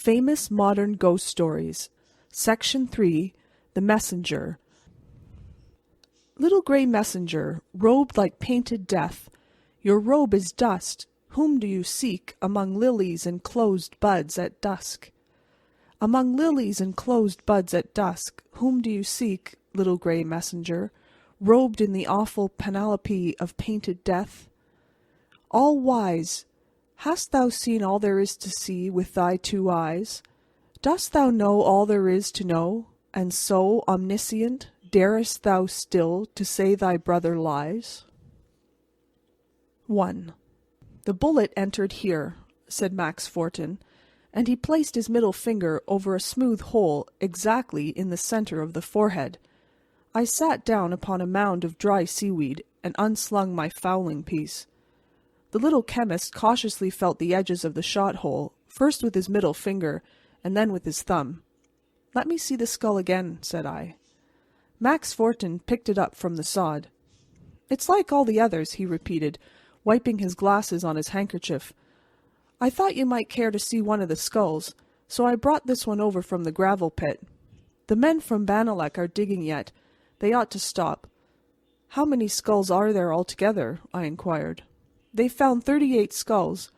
Famous Modern Ghost Stories. Section 3. The Messenger. Little grey messenger, robed like painted death, your robe is dust. Whom do you seek among lilies and closed buds at dusk? Among lilies and closed buds at dusk, whom do you seek, little grey messenger, robed in the awful panoply of painted death? All wise, hast thou seen all there is to see with thy two eyes? Dost thou know all there is to know, and so omniscient darest thou still to say thy brother lies? 1. The bullet entered here, said Max Fortin, and he placed his middle finger over a smooth hole exactly in the centre of the forehead. I sat down upon a mound of dry seaweed and unslung my fowling piece. The little chemist cautiously felt the edges of the shot hole, first with his middle finger and then with his thumb. "Let me see the skull again," said I. Max Fortin picked it up from the sod. "It's like all the others," he repeated, wiping his glasses on his handkerchief. "I thought you might care to see one of the skulls, so I brought this one over from the gravel pit. The men from Bannalec are digging yet. They ought to stop." "How many skulls are there altogether?" I inquired. "They've found 38 skulls.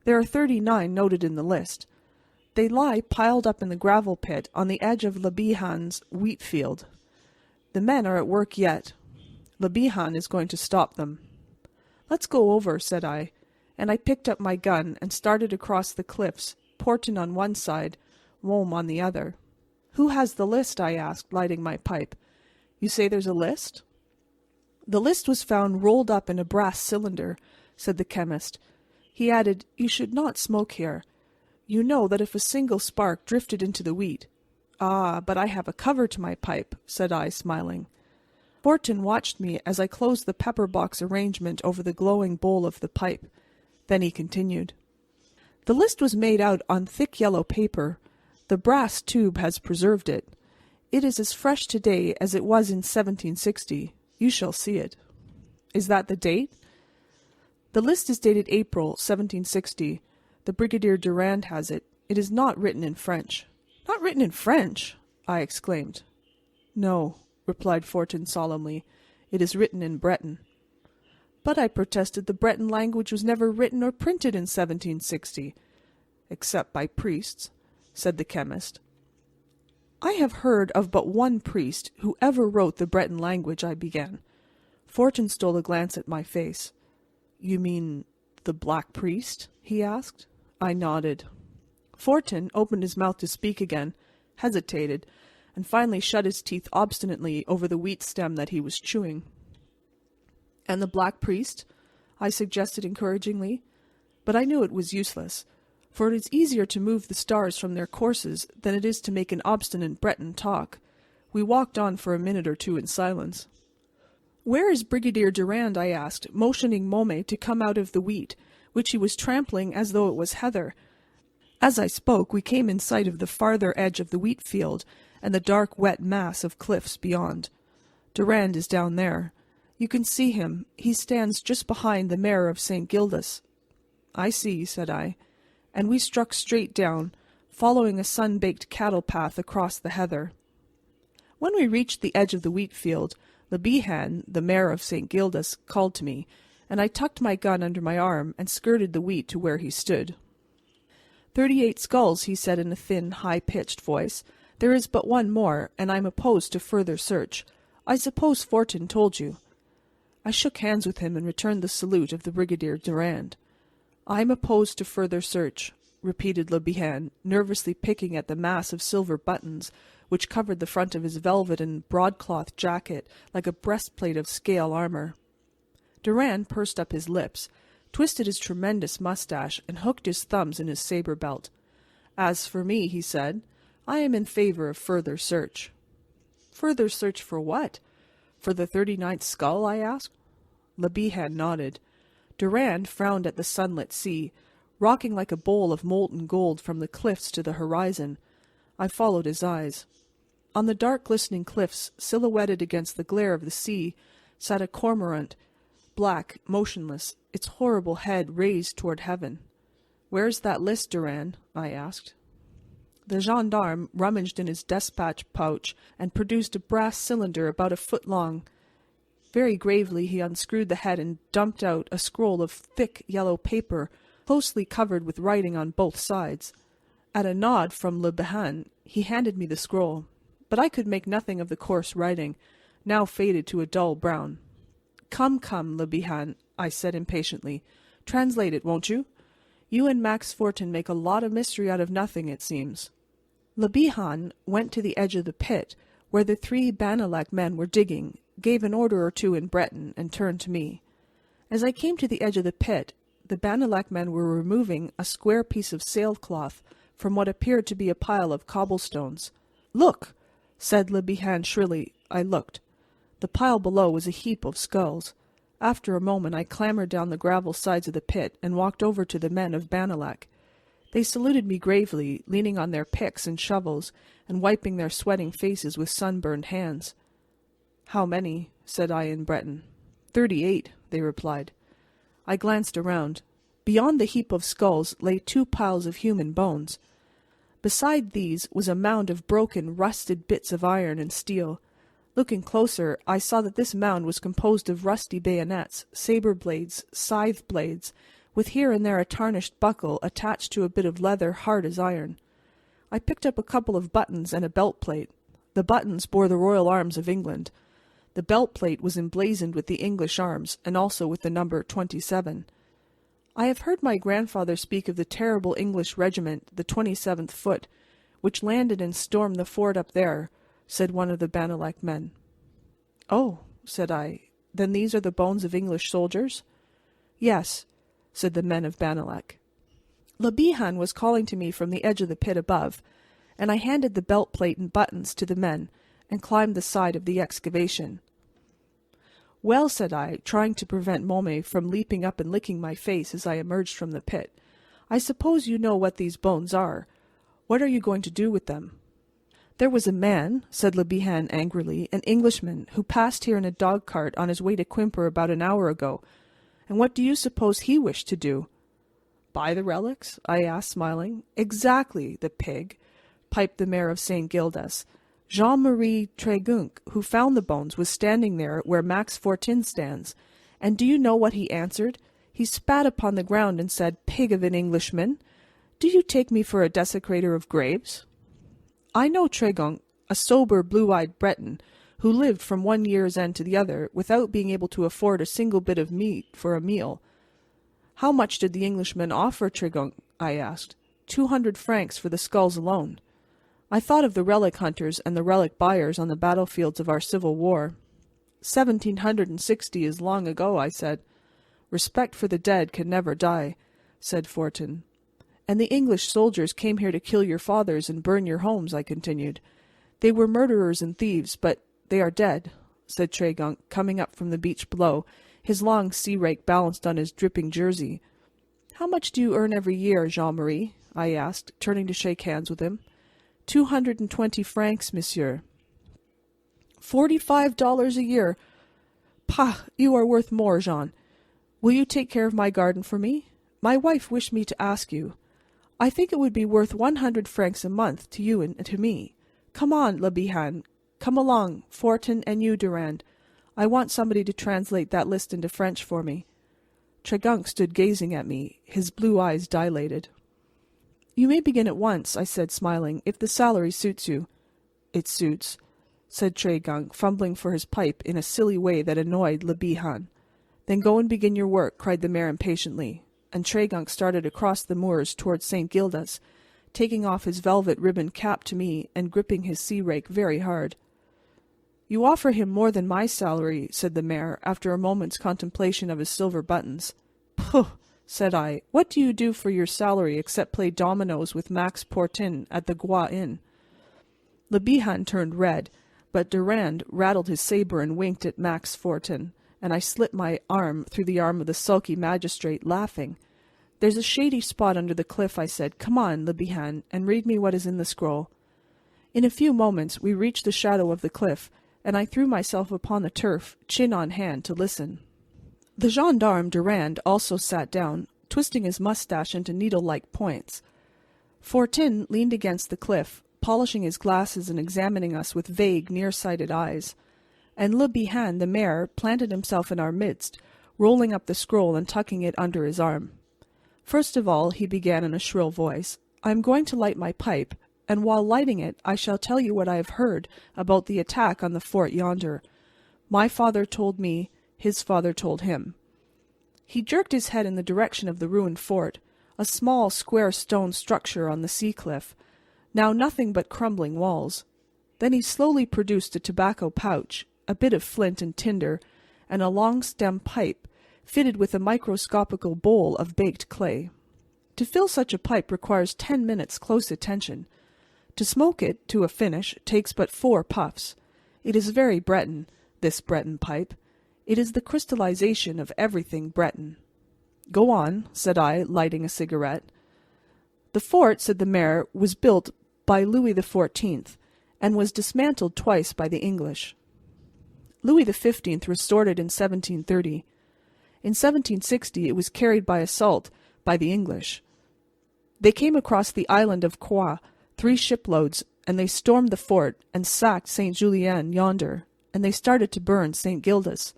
There are 39 noted in the list. They lie piled up in the gravel pit on the edge of Le Bihan's wheat field. The men are at work yet. Le Bihan is going to stop them." "Let's go over," said I, and I picked up my gun and started across the cliffs, Porton on one side, Wome on the other. "Who has the list?" I asked, lighting my pipe. "You say there's a list?" "The list was found rolled up in a brass cylinder," said the chemist. He added, "You should not smoke here. You know that if a single spark drifted into the wheat—" "Ah, but I have a cover to my pipe," said I, smiling. Fortin watched me as I closed the pepper box arrangement over the glowing bowl of the pipe. Then he continued. "The list was made out on thick yellow paper. The brass tube has preserved it. It is as fresh today as it was in 1760. You shall see it." "Is that the date?" "The list is dated April, 1760. The Brigadier Durand has it. It is not written in French." "Not written in French!" I exclaimed. "No," replied Fortin solemnly. "It is written in Breton." "But," I protested, "the Breton language was never written or printed in 1760." "Except by priests," said the chemist. "I have heard of but one priest who ever wrote the Breton language," I began. Fortin stole a glance at my face. "You mean the Black Priest?" he asked. I nodded. Fortin opened his mouth to speak again, hesitated, and finally shut his teeth obstinately over the wheat stem that he was chewing. "And the Black Priest?" I suggested encouragingly. But I knew it was useless, for it is easier to move the stars from their courses than it is to make an obstinate Breton talk. We walked on for a minute or two in silence. "Where is Brigadier Durand?" I asked, motioning Môme to come out of the wheat, which he was trampling as though it was heather. As I spoke, we came in sight of the farther edge of the wheat field and the dark, wet mass of cliffs beyond. "Durand is down there. You can see him. He stands just behind the Mayor of St. Gildas." "I see," said I, and we struck straight down, following a sun-baked cattle path across the heather. When we reached the edge of the wheat field, Le Bihan, the Mayor of St. Gildas, called to me, and I tucked my gun under my arm and skirted the wheat to where he stood. 38 skulls, he said in a thin, high-pitched voice. "There is but one more, and I am opposed to further search. I suppose Fortin told you." I shook hands with him and returned the salute of the Brigadier Durand. "I am opposed to further search," repeated Le Bihan, nervously picking at the mass of silver buttons which covered the front of his velvet and broadcloth jacket like a breastplate of scale armor. Durand pursed up his lips, twisted his tremendous mustache, and hooked his thumbs in his saber belt. "As for me," he said, "I am in favor of further search." "Further search for what? For the 39th skull?" I asked. Le Bihan nodded. Durand frowned at the sunlit sea, rocking like a bowl of molten gold from the cliffs to the horizon. I followed his eyes. On the dark glistening cliffs, silhouetted against the glare of the sea, sat a cormorant, black, motionless, its horrible head raised toward heaven. "Where's that list, Durand?" I asked. The gendarme rummaged in his despatch pouch and produced a brass cylinder about a foot long. Very gravely he unscrewed the head and dumped out a scroll of thick yellow paper, closely covered with writing on both sides. At a nod from Le Bihan, he handed me the scroll, but I could make nothing of the coarse writing, now faded to a dull brown. Come, Le Bihan, I said impatiently. Translate it, won't you? You and Max Fortin make a lot of mystery out of nothing, it seems. Le Bihan went to the edge of the pit, where the 3 Bannalec men were digging, gave an order or two in Breton, and turned to me. As I came to the edge of the pit, the Bannalec men were removing a square piece of sailcloth from what appeared to be a pile of cobblestones. Look! Said Le Bihan shrilly. I looked. The pile below was a heap of skulls. After a moment I clambered down the gravel sides of the pit and walked over to the men of Bannalec. They saluted me gravely, leaning on their picks and shovels, and wiping their sweating faces with sunburned hands. How many? Said I in Breton. 38, they replied. I glanced around. Beyond the heap of skulls lay 2 piles of human bones. Beside these was a mound of broken, rusted bits of iron and steel. Looking closer, I saw that this mound was composed of rusty bayonets, saber blades, scythe blades, with here and there a tarnished buckle attached to a bit of leather hard as iron. I picked up a couple of buttons and a belt plate. The buttons bore the royal arms of England. The belt plate was emblazoned with the English arms, and also with the number 27. I have heard my grandfather speak of the terrible English regiment, the 27th Foot, which landed and stormed the fort up there, said one of the Bannalec men. Oh, said I, then these are the bones of English soldiers? Yes, said the men of Bannalec. Le Bihan was calling to me from the edge of the pit above, and I handed the belt plate and buttons to the men and climbed the side of the excavation. Well, said I, trying to prevent Môme from leaping up and licking my face as I emerged from the pit, I suppose you know what these bones are. What are you going to do with them? There was a man, said Le Bihan angrily, an Englishman, who passed here in a dog-cart on his way to Quimper about an hour ago. And what do you suppose he wished to do? Buy the relics? I asked, smiling. Exactly, the pig, piped the mayor of St. Gildas. Jean-Marie Tregunc, who found the bones, was standing there where Max Fortin stands. And do you know what he answered? He spat upon the ground and said, Pig of an Englishman, do you take me for a desecrator of graves? I know Tregunc, a sober, blue-eyed Breton, who lived from one year's end to the other without being able to afford a single bit of meat for a meal. How much did the Englishman offer Tregunc? I asked. 200 francs for the skulls alone. I thought of the relic hunters and the relic buyers on the battlefields of our Civil War. 1760 is long ago, I said. Respect for the dead can never die, said Fortin. And the English soldiers came here to kill your fathers and burn your homes, I continued. They were murderers and thieves, but they are dead, said Tregunc, coming up from the beach below, his long sea-rake balanced on his dripping jersey. How much do you earn every year, Jean-Marie? I asked, turning to shake hands with him. 220 francs, monsieur. $45 a year. Pah, you are worth more, Jean. Will you take care of my garden for me? My wife wished me to ask you. I think it would be worth 100 francs a month to you and to me. Come on, Le Bihan. Come along, Fortin and you, Durand. I want somebody to translate that list into French for me. Tregunc stood gazing at me, his blue eyes dilated. You may begin at once, I said, smiling, if the salary suits you. It suits, said Tregunc, fumbling for his pipe in a silly way that annoyed Le Bihan. Then go and begin your work, cried the mayor impatiently, and Tregunc started across the moors towards St. Gildas, taking off his velvet ribbon cap to me and gripping his sea-rake very hard. You offer him more than my salary, said the mayor, after a moment's contemplation of his silver buttons. Pooh, said I, what do you do for your salary except play dominoes with Max Fortin at the Gois Inn? Le Bihan turned red, but Durand rattled his sabre and winked at Max Fortin, and I slipped my arm through the arm of the sulky magistrate, laughing. There's a shady spot under the cliff, I said. Come on, Le Bihan, and read me what is in the scroll. In a few moments we reached the shadow of the cliff, and I threw myself upon the turf, chin on hand, to listen. The gendarme Durand also sat down, twisting his moustache into needle-like points. Fortin leaned against the cliff, polishing his glasses and examining us with vague, near-sighted eyes, and Le Bihan the mayor planted himself in our midst, rolling up the scroll and tucking it under his arm. First of all, he began in a shrill voice, I am going to light my pipe, and while lighting it I shall tell you what I have heard about the attack on the fort yonder. My father told me, his father told him. He jerked his head in the direction of the ruined fort, a small square stone structure on the sea cliff, now nothing but crumbling walls. Then he slowly produced a tobacco pouch, a bit of flint and tinder, and a long stem pipe, fitted with a microscopical bowl of baked clay. To fill such a pipe requires 10 minutes' close attention. To smoke it to a finish takes but 4 puffs. It is very Breton, this Breton pipe. It is the crystallization of everything Breton. Go on, said I, lighting a cigarette. The fort, said the mayor, was built by Louis XIV, and was dismantled twice by the English. Louis XV restored it in 1730. In 1760 it was carried by assault by the English. They came across the island of Croix, 3 shiploads, and they stormed the fort and sacked Saint Julien yonder, and they started to burn St. Gildas.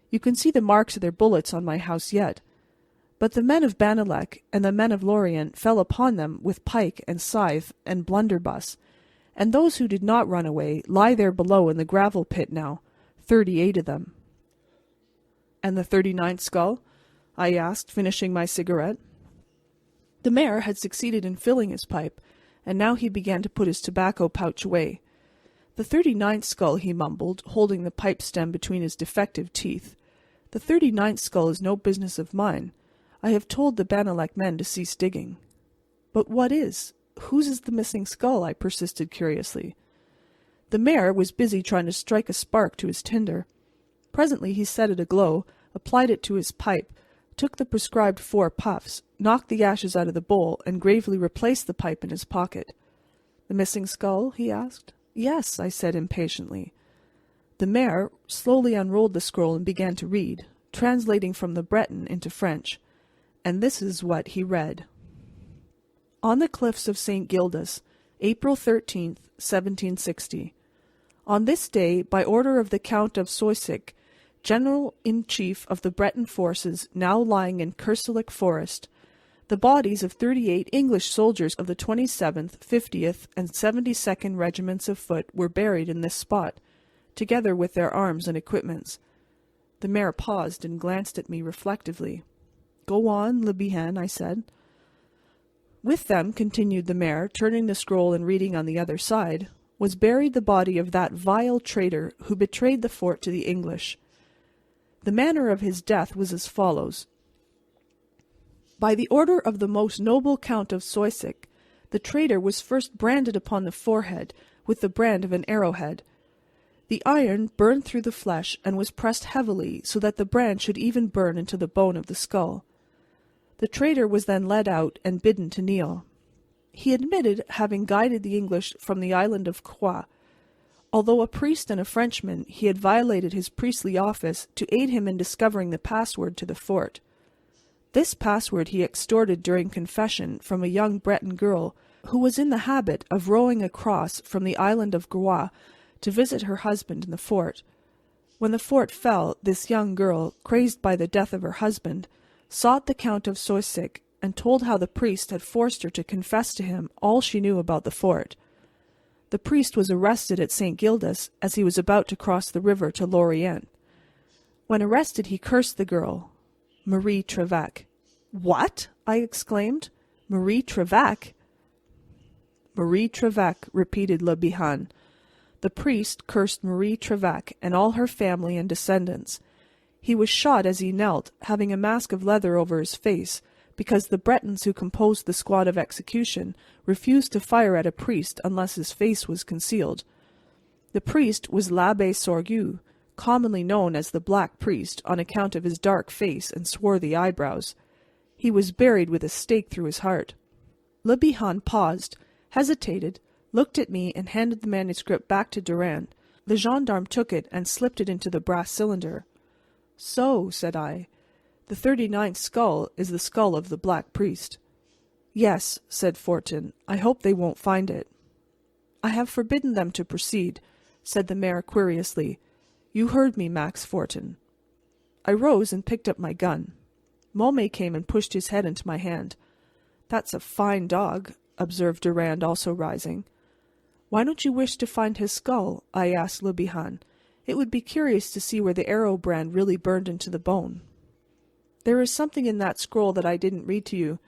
You can see the marks of their bullets on my house yet. But the men of Bannalec and the men of Lorient fell upon them with pike and scythe and blunderbuss, and those who did not run away lie there below in the gravel pit now, 38 of them. And the 39th skull? I asked, finishing my cigarette. The mayor had succeeded in filling his pipe, and now he began to put his tobacco pouch away. The 39th skull, he mumbled, holding the pipe stem between his defective teeth. The 39th skull is no business of mine. I have told the Bannalec men to cease digging. But what is? Whose is the missing skull? I persisted curiously. The mayor was busy trying to strike a spark to his tinder. Presently he set it aglow, applied it to his pipe, took the prescribed 4 puffs, knocked the ashes out of the bowl, and gravely replaced the pipe in his pocket. The missing skull? He asked. Yes, I said impatiently. The mayor slowly unrolled the scroll and began to read, translating from the Breton into French. And this is what he read. On the cliffs of St. Gildas, April 13th, 1760. On this day, by order of the Count of Soisic, General-in-Chief of the Breton forces now lying in Kerselec Forest, the bodies of 38 English soldiers of the 27th, 50th, and 72nd Regiments of Foot were buried in this spot, together with their arms and equipments. The mayor paused and glanced at me reflectively. Go on, Le Bihan, I said. With them, continued the mayor, turning the scroll and reading on the other side, was buried the body of that vile traitor who betrayed the fort to the English. The manner of his death was as follows. By the order of the most noble Count of Soisic, the traitor was first branded upon the forehead with the brand of an arrowhead. The iron burned through the flesh and was pressed heavily so that the brand should even burn into the bone of the skull. The traitor was then led out and bidden to kneel. He admitted having guided the English from the island of Croix. Although a priest and a Frenchman, he had violated his priestly office to aid him in discovering the password to the fort. This password he extorted during confession from a young Breton girl who was in the habit of rowing across from the island of Groix to visit her husband in the fort. When the fort fell, this young girl, crazed by the death of her husband, sought the Count of Soisic and told how the priest had forced her to confess to him all she knew about the fort. The priest was arrested at St. Gildas as he was about to cross the river to Lorient. When arrested, he cursed the girl, Marie Trevec. What? I exclaimed. Marie Trevec? Marie Trevec, repeated Le Bihan. The priest cursed Marie Trevec and all her family and descendants. He was shot as he knelt, having a mask of leather over his face, because the Bretons who composed the squad of execution refused to fire at a priest unless his face was concealed. The priest was l'Abbé Sorgue, commonly known as the Black Priest on account of his dark face and swarthy eyebrows. He was buried with a stake through his heart. Le Bihan paused, hesitated, looked at me, and handed the manuscript back to Durand. The gendarme took it and slipped it into the brass cylinder. So, said I, the 39th skull is the skull of the Black Priest. Yes, said Fortin. I hope they won't find it. I have forbidden them to proceed, said the mayor querulously. You heard me, Max Fortin. I rose and picked up my gun. Môme came and pushed his head into my hand. That's a fine dog, observed Durand, also rising. Why don't you wish to find his skull? I asked Le Bihan. It would be curious to see where the arrow brand really burned into the bone. There is something in that scroll that I didn't read to you,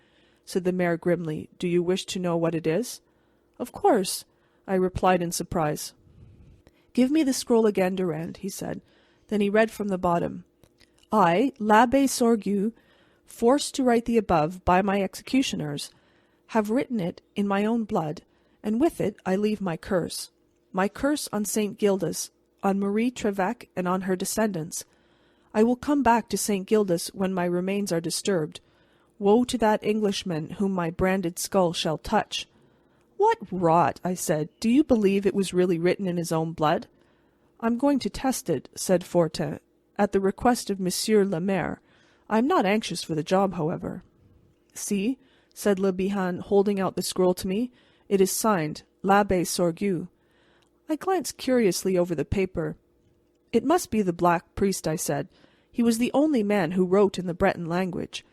said the mayor grimly. Do you wish to know what it is? Of course, I replied in surprise. Give me the scroll again, Durand, he said. Then he read from the bottom. I, l'Abbé Sorgue, forced to write the above by my executioners, have written it in my own blood, and with it I leave my curse on St. Gildas, on Marie Trevec, and on her descendants. I will come back to St. Gildas when my remains are disturbed. Woe to that Englishman whom my branded skull shall touch. What rot, I said. Do you believe it was really written in his own blood? I'm going to test it, said Fortin, at the request of Monsieur le Maire. I am not anxious for the job, however. See, said Le Bihan, holding out the scroll to me. It is signed, l'Abbé Sorgue. I glanced curiously over the paper. It must be the Black Priest, I said. He was the only man who wrote in the Breton language.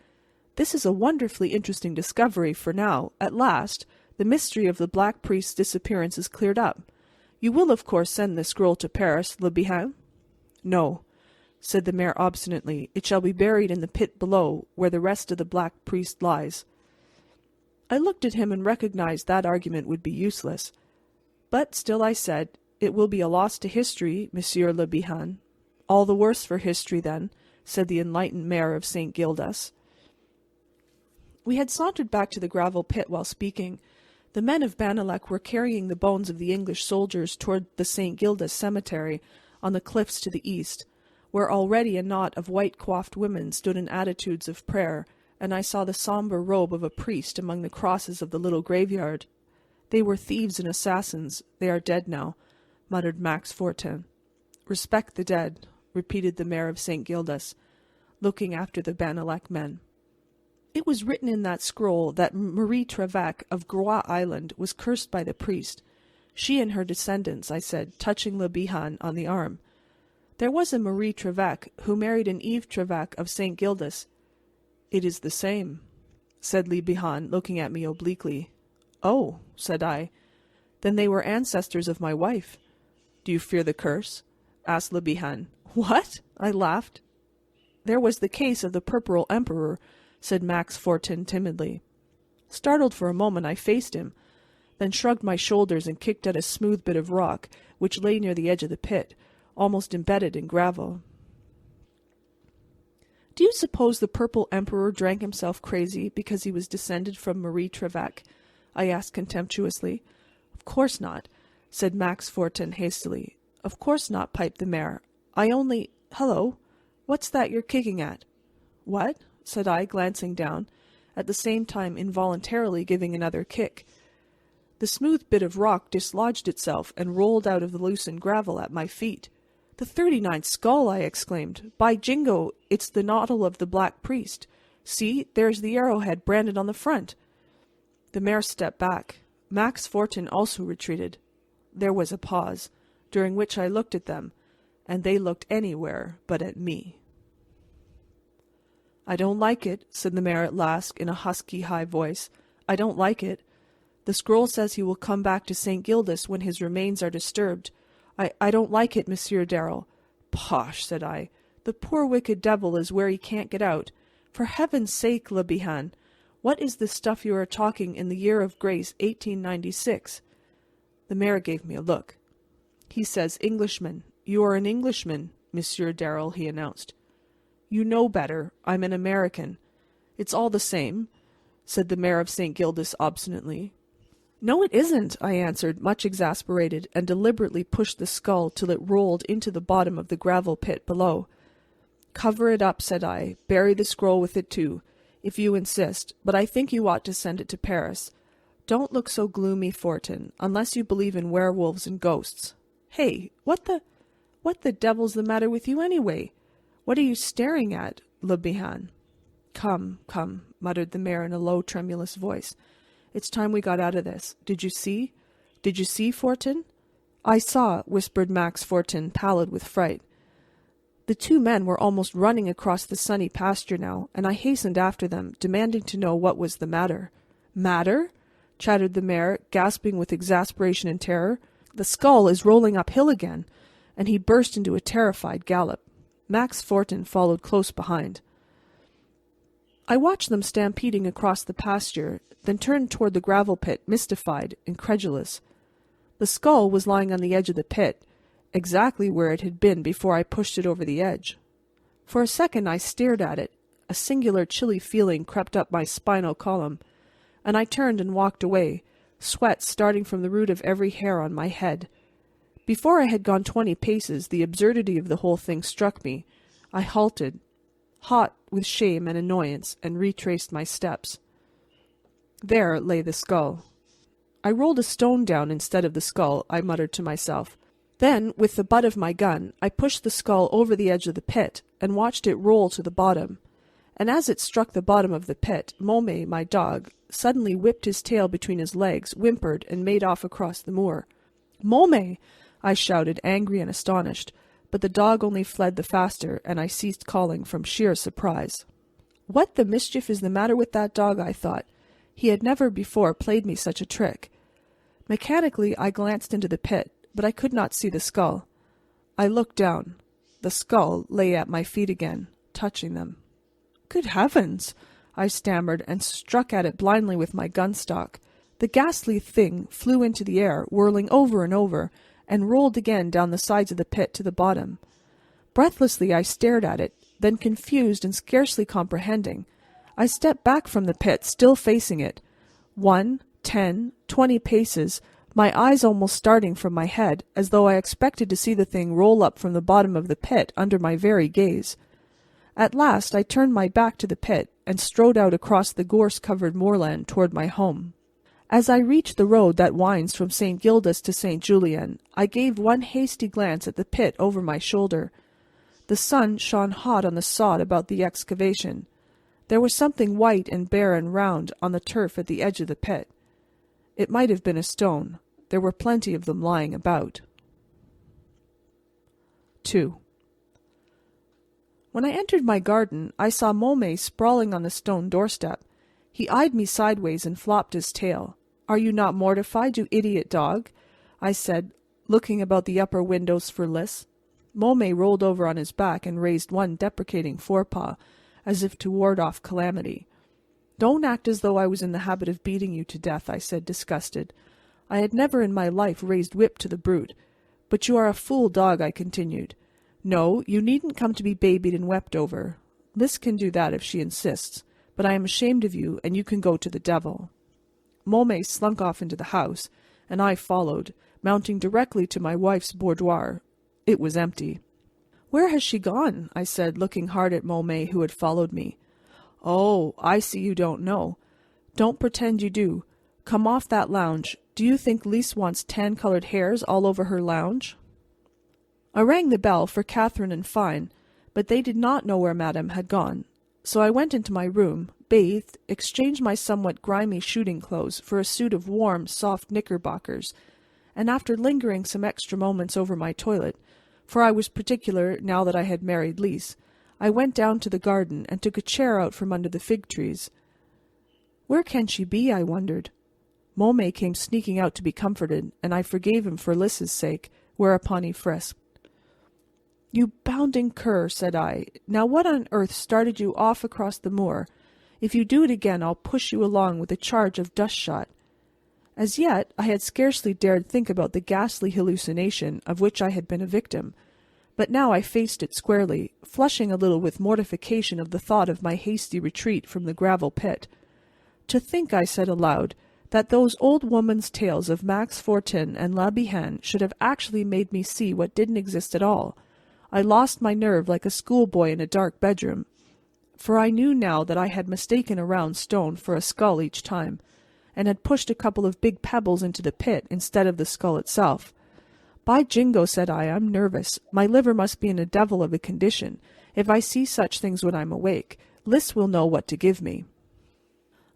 This is a wonderfully interesting discovery, for now, at last, the mystery of the Black Priest's disappearance is cleared up. You will, of course, send the scroll to Paris, Le Bihan? No, said the mayor obstinately. It shall be buried in the pit below, where the rest of the Black Priest lies. I looked at him and recognized that argument would be useless. But still I said, It will be a loss to history, Monsieur Le Bihan. All the worse for history, then, said the enlightened mayor of St. Gildas. We had sauntered back to the gravel pit while speaking. The men of Bannalec were carrying the bones of the English soldiers toward the St. Gildas cemetery on the cliffs to the east, where already a knot of white-coiffed women stood in attitudes of prayer, and I saw the sombre robe of a priest among the crosses of the little graveyard. They were thieves and assassins. They are dead now, muttered Max Fortin. Respect the dead, repeated the mayor of St. Gildas, looking after the Bannalec men. It was written in that scroll that Marie Trevec of Groix Island was cursed by the priest. She and her descendants, I said, touching Le Bihan on the arm. There was a Marie Trevec who married an Yves Trevec of St. Gildas. It is the same, said Le Bihan, looking at me obliquely. Oh, said I. Then they were ancestors of my wife. Do you fear the curse? Asked Le Bihan. What? I laughed. There was the case of the Purple Emperor, said Max Fortin timidly. Startled for a moment, I faced him, then shrugged my shoulders and kicked at a smooth bit of rock which lay near the edge of the pit, almost embedded in gravel. Do you suppose the Purple Emperor drank himself crazy because he was descended from Marie Trevec? I asked contemptuously. Of course not, said Max Fortin hastily. Of course not, piped the mayor. I only— Hello, what's that you're kicking at? What? Said I, glancing down, at the same time involuntarily giving another kick. The smooth bit of rock dislodged itself and rolled out of the loosened gravel at my feet. The 39th skull, I exclaimed. By jingo, it's the noddle of the Black Priest. See, there's the arrowhead branded on the front. The mayor stepped back. Max Fortin also retreated. There was a pause, during which I looked at them, and they looked anywhere but at me. I don't like it, said the mayor at last, in a husky, high voice. I don't like it. The scroll says he will come back to St. Gildas when his remains are disturbed. I don't like it, Monsieur Darrell. Posh, said I. The poor wicked devil is where he can't get out. For heaven's sake, Le Bihan, what is this stuff you are talking in the year of grace 1896? The mayor gave me a look. He says, Englishman. You are an Englishman, Monsieur Darrell, he announced. You know better. I'm an American. It's all the same, said the mayor of St. Gildas obstinately. No, it isn't, I answered, much exasperated, and deliberately pushed the skull till it rolled into the bottom of the gravel pit below. Cover it up, said I. Bury the scroll with it too, if you insist, but I think you ought to send it to Paris. Don't look so gloomy, Fortin, unless you believe in werewolves and ghosts. Hey, what the devil's the matter with you anyway? What are you staring at, Le Bihan? Come, come, muttered the mayor in a low, tremulous voice. It's time we got out of this. Did you see? Did you see, Fortin? I saw, whispered Max Fortin, pallid with fright. The two men were almost running across the sunny pasture now, and I hastened after them, demanding to know what was the matter. Matter? Chattered the mayor, gasping with exasperation and terror. The skull is rolling uphill again, and he burst into a terrified gallop. Max Fortin followed close behind. I watched them stampeding across the pasture, then turned toward the gravel pit, mystified, incredulous. The skull was lying on the edge of the pit, exactly where it had been before I pushed it over the edge. For a second I stared at it. A singular chilly feeling crept up my spinal column, and I turned and walked away, sweat starting from the root of every hair on my head. Before I had gone 20 paces, the absurdity of the whole thing struck me. I halted, hot with shame and annoyance, and retraced my steps. There lay the skull. I rolled a stone down instead of the skull, I muttered to myself. Then, with the butt of my gun, I pushed the skull over the edge of the pit and watched it roll to the bottom. And as it struck the bottom of the pit, Môme, my dog, suddenly whipped his tail between his legs, whimpered, and made off across the moor. Môme! I shouted, angry and astonished, but the dog only fled the faster, and I ceased calling from sheer surprise. What the mischief is the matter with that dog, I thought. He had never before played me such a trick. Mechanically I glanced into the pit, but I could not see the skull. I looked down. The skull lay at my feet again, touching them. Good heavens! I stammered, and struck at it blindly with my gun-stock. The ghastly thing flew into the air, whirling over and over, and rolled again down the sides of the pit to the bottom. Breathlessly I stared at it, then, confused and scarcely comprehending, I stepped back from the pit, still facing it. 1, 10, 20 paces, my eyes almost starting from my head, as though I expected to see the thing roll up from the bottom of the pit under my very gaze. At last I turned my back to the pit and strode out across the gorse-covered moorland toward my home. As I reached the road that winds from St. Gildas to St. Julien, I gave one hasty glance at the pit over my shoulder. The sun shone hot on the sod about the excavation. There was something white and bare and round on the turf at the edge of the pit. It might have been a stone. There were plenty of them lying about. 2. When I entered my garden, I saw Môme sprawling on the stone doorstep. He eyed me sideways and flopped his tail. Are you not mortified, you idiot dog? I said, looking about the upper windows for Lys. Môme rolled over on his back and raised one deprecating forepaw, as if to ward off calamity. Don't act as though I was in the habit of beating you to death, I said, disgusted. I had never in my life raised whip to the brute. But you are a fool dog, I continued. No, you needn't come to be babied and wept over. Lys can do that if she insists, but I am ashamed of you, and you can go to the devil. Môme slunk off into the house, and I followed, mounting directly to my wife's boudoir. It was empty. Where has she gone? I said, looking hard at Môme, who had followed me. Oh, I see you don't know. Don't pretend you do. Come off that lounge. Do you think Lys wants tan-colored hairs all over her lounge? I rang the bell for Catherine and Fine, but they did not know where Madame had gone. So I went into my room, bathed, exchanged my somewhat grimy shooting clothes for a suit of warm, soft knickerbockers, and after lingering some extra moments over my toilet, for I was particular now that I had married Lys, I went down to the garden and took a chair out from under the fig trees. Where can she be? I wondered. Môme came sneaking out to be comforted, and I forgave him for Lys's sake, whereupon he frisked. You bounding cur, said I. Now what on earth started you off across the moor? If you do it again, I'll push you along with a charge of dust-shot. As yet, I had scarcely dared think about the ghastly hallucination of which I had been a victim, but now I faced it squarely, flushing a little with mortification of the thought of my hasty retreat from the gravel pit. To think, I said aloud, that those old woman's tales of Max Fortin and La Bihan should have actually made me see what didn't exist at all. I lost my nerve like a schoolboy in a dark bedroom, for I knew now that I had mistaken a round stone for a skull each time, and had pushed a couple of big pebbles into the pit instead of the skull itself. By jingo, said I, I'm nervous. My liver must be in a devil of a condition, if I see such things when I'm awake, Lys will know what to give me."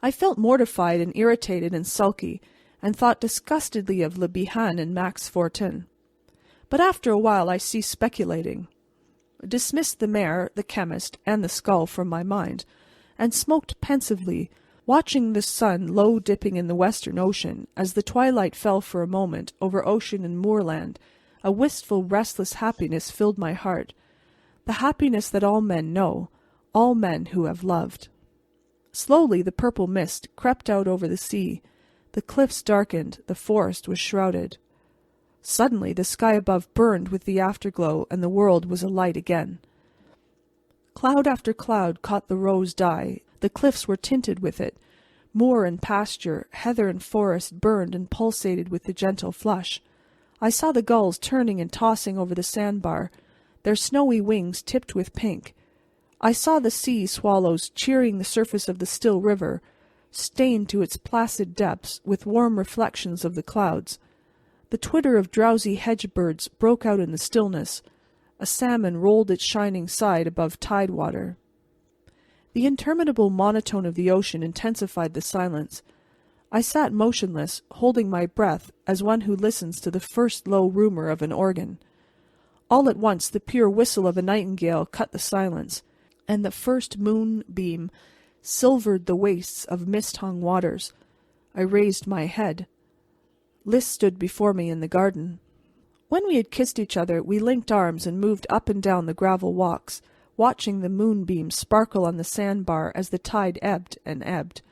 I felt mortified and irritated and sulky, and thought disgustedly of Le Bihan and Max Fortin. But after a while I ceased speculating, dismissed the mayor, the chemist, and the skull from my mind, and smoked pensively, watching the sun low dipping in the western ocean. As the twilight fell for a moment over ocean and moorland, a wistful, restless happiness filled my heart, the happiness that all men know, all men who have loved. Slowly the purple mist crept out over the sea, the cliffs darkened, the forest was shrouded. Suddenly the sky above burned with the afterglow, and the world was alight again. Cloud after cloud caught the rose dye, the cliffs were tinted with it, moor and pasture, heather and forest burned and pulsated with the gentle flush. I saw the gulls turning and tossing over the sandbar, their snowy wings tipped with pink. I saw the sea swallows cheering the surface of the still river, stained to its placid depths with warm reflections of the clouds. The twitter of drowsy hedge-birds broke out in the stillness. A salmon rolled its shining side above tide-water. The interminable monotone of the ocean intensified the silence. I sat motionless, holding my breath as one who listens to the first low rumour of an organ. All at once the pure whistle of a nightingale cut the silence, and the first moonbeam silvered the wastes of mist-hung waters. I raised my head. Lys stood before me in the garden. When we had kissed each other, we linked arms and moved up and down the gravel walks, watching the moonbeams sparkle on the sandbar as the tide ebbed and ebbed.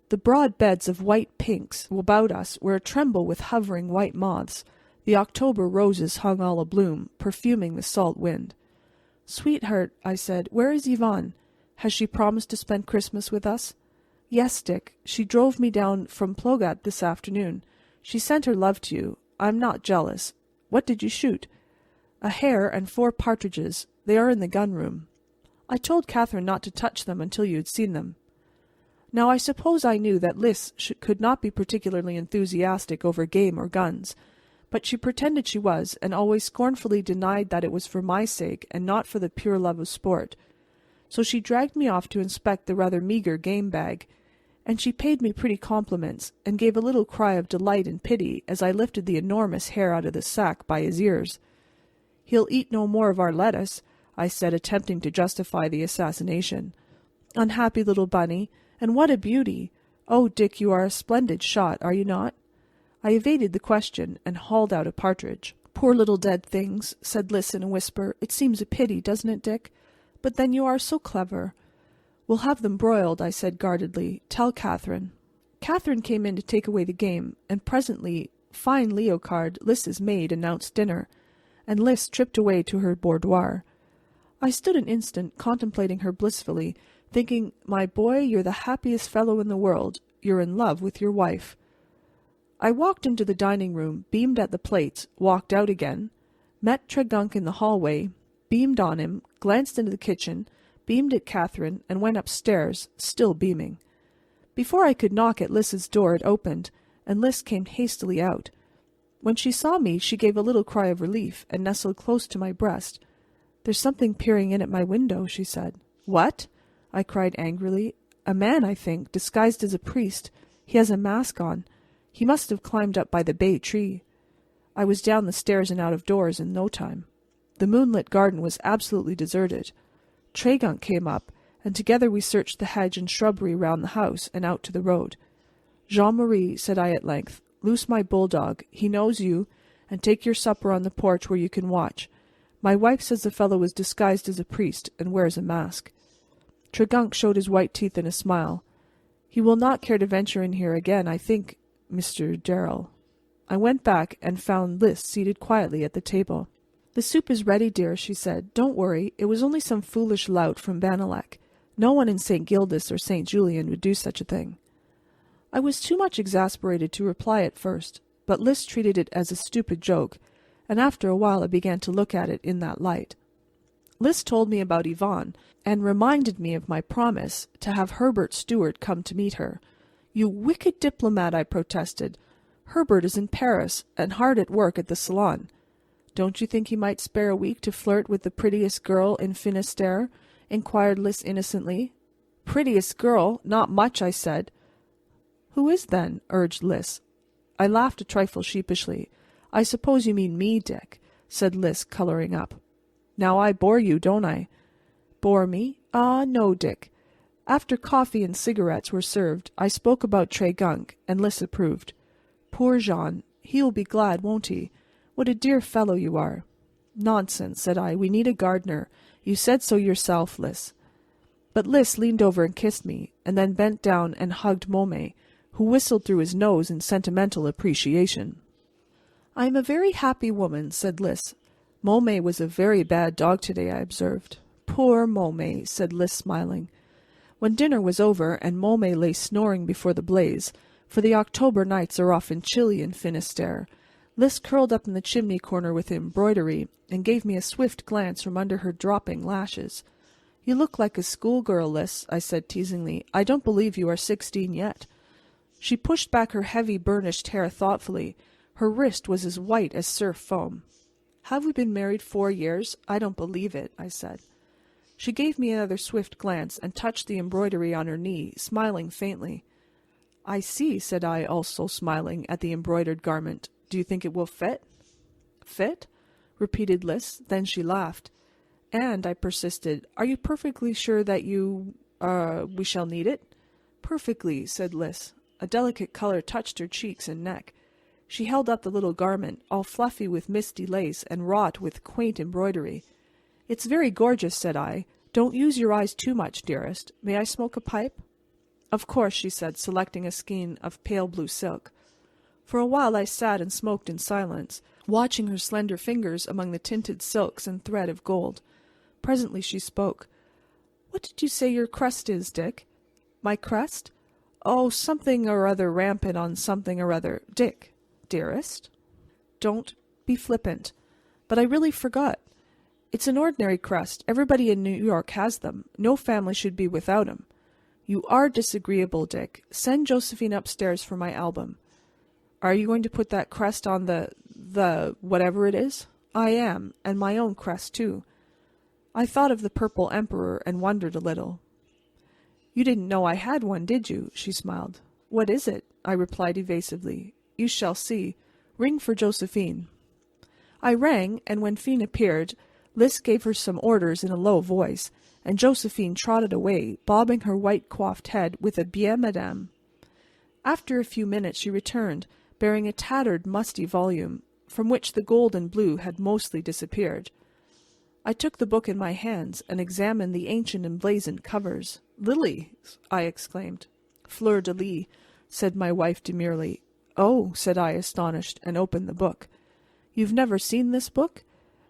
The broad beds of white pinks about us were atremble with hovering white moths. The October roses hung all abloom, perfuming the salt wind. "Sweetheart," I said, "where is Yvonne? Has she promised to spend Christmas with us?" "Yes, Dick. She drove me down from Plougat this afternoon. She sent her love to you. I'm not jealous. What did you shoot?" "A hare and 4 partridges. They are in the gun-room. I told Catherine not to touch them until you had seen them." Now I suppose I knew that Lys could not be particularly enthusiastic over game or guns, but she pretended she was, and always scornfully denied that it was for my sake and not for the pure love of sport. So she dragged me off to inspect the rather meagre game bag, and she paid me pretty compliments, and gave a little cry of delight and pity as I lifted the enormous hare out of the sack by his ears. "He'll eat no more of our lettuce," I said, attempting to justify the assassination. "Unhappy little bunny, and what a beauty! Oh, Dick, you are a splendid shot, are you not?" I evaded the question, and hauled out a partridge. "Poor little dead things," said Lys in a whisper. "It seems a pity, doesn't it, Dick? But then you are so clever." "We'll have them broiled," I said guardedly. "Tell Catherine." Catherine came in to take away the game, and presently fine Leocard, Lys's maid, announced dinner, and Lys tripped away to her boudoir. I stood an instant contemplating her blissfully, thinking, "My boy, you're the happiest fellow in the world. You're in love with your wife." I walked into the dining-room, beamed at the plates, walked out again, met Tregunc in the hallway, beamed on him, glanced into the kitchen, beamed at Catherine, and went upstairs, still beaming. Before I could knock at Lys's door it opened, and Lys came hastily out. When she saw me she gave a little cry of relief, and nestled close to my breast. "There's something peering in at my window," she said. "What?" I cried angrily. "A man, I think, disguised as a priest. He has a mask on. He must have climbed up by the bay tree." I was down the stairs and out of doors in no time. The moonlit garden was absolutely deserted. Tregunc came up, and together we searched the hedge and shrubbery round the house and out to the road. "Jean-Marie," said I at length, "loose my bulldog. He knows you, and take your supper on the porch where you can watch. My wife says the fellow is disguised as a priest and wears a mask." Tregunc showed his white teeth in a smile. "He will not care to venture in here again, I think, Mr. Darrell." I went back and found Lys seated quietly at the table. "The soup is ready, dear," she said. "Don't worry. It was only some foolish lout from Bannalec. No one in St. Gildas or St. Julien would do such a thing." I was too much exasperated to reply at first, but Lys treated it as a stupid joke, and after a while I began to look at it in that light. Lys told me about Yvonne, and reminded me of my promise to have Herbert Stuart come to meet her. "You wicked diplomat," I protested. "Herbert is in Paris, and hard at work at the Salon. Don't you think he might spare a week to flirt with the prettiest girl in Finistère, inquired Lys innocently. Prettiest girl, not much, I said. Who is, then? Urged Lys. I laughed a trifle sheepishly. I suppose you mean me, Dick, said Lys, coloring up. Now I bore you, don't I? Bore me? Ah, no, Dick. After coffee and cigarettes were served, I spoke about Tregunc, and Lys approved. Poor Jean, he will be glad, won't he? What a dear fellow you are. Nonsense, said I. We need a gardener. You said so yourself, Lys. But Lys leaned over and kissed me, and then bent down and hugged Môme, who whistled through his nose in sentimental appreciation. I am a very happy woman, said Lys. Môme was a very bad dog today, I observed. Poor Môme, said Lys, smiling. When dinner was over and Môme lay snoring before the blaze, for the October nights are often chilly in Finistère, Lys curled up in the chimney corner with embroidery and gave me a swift glance from under her dropping lashes. You look like a schoolgirl, Lys, I said teasingly. I don't believe you are 16 yet. She pushed back her heavy burnished hair thoughtfully. Her wrist was as white as surf foam. Have we been married 4 years? I don't believe it, I said. She gave me another swift glance and touched the embroidery on her knee, smiling faintly. I see, said I, also smiling at the embroidered garment. Do you think it will fit? Fit? Repeated Lys. Then she laughed. And, I persisted, are you perfectly sure that we shall need it? Perfectly, said Lys. A delicate color touched her cheeks and neck. She held up the little garment, all fluffy with misty lace and wrought with quaint embroidery. It's very gorgeous, said I. Don't use your eyes too much, dearest. May I smoke a pipe? Of course, she said, selecting a skein of pale blue silk. For a while I sat and smoked in silence, watching her slender fingers among the tinted silks and thread of gold. Presently she spoke. What did you say your crest is, Dick? My crest? Oh, something or other rampant on something or other. Dick, dearest? Don't be flippant. But I really forgot. It's an ordinary crest. Everybody in New York has them. No family should be without 'em. You are disagreeable, Dick. Send Josephine upstairs for my album. Are you going to put that crest on the whatever it is? I am, and my own crest, too. I thought of the Purple Emperor and wondered a little. You didn't know I had one, did you? She smiled. What is it? I replied evasively. You shall see. Ring for Josephine. I rang, and when Fine appeared, Lys gave her some orders in a low voice, and Josephine trotted away, bobbing her white coiffed head with a bien, madame. After a few minutes she returned, bearing a tattered, musty volume, from which the gold and blue had mostly disappeared. I took the book in my hands and examined the ancient emblazoned covers. Lilies! I exclaimed. Fleur-de-lis, said my wife demurely. Oh, said I, astonished, and opened the book. You've never seen this book?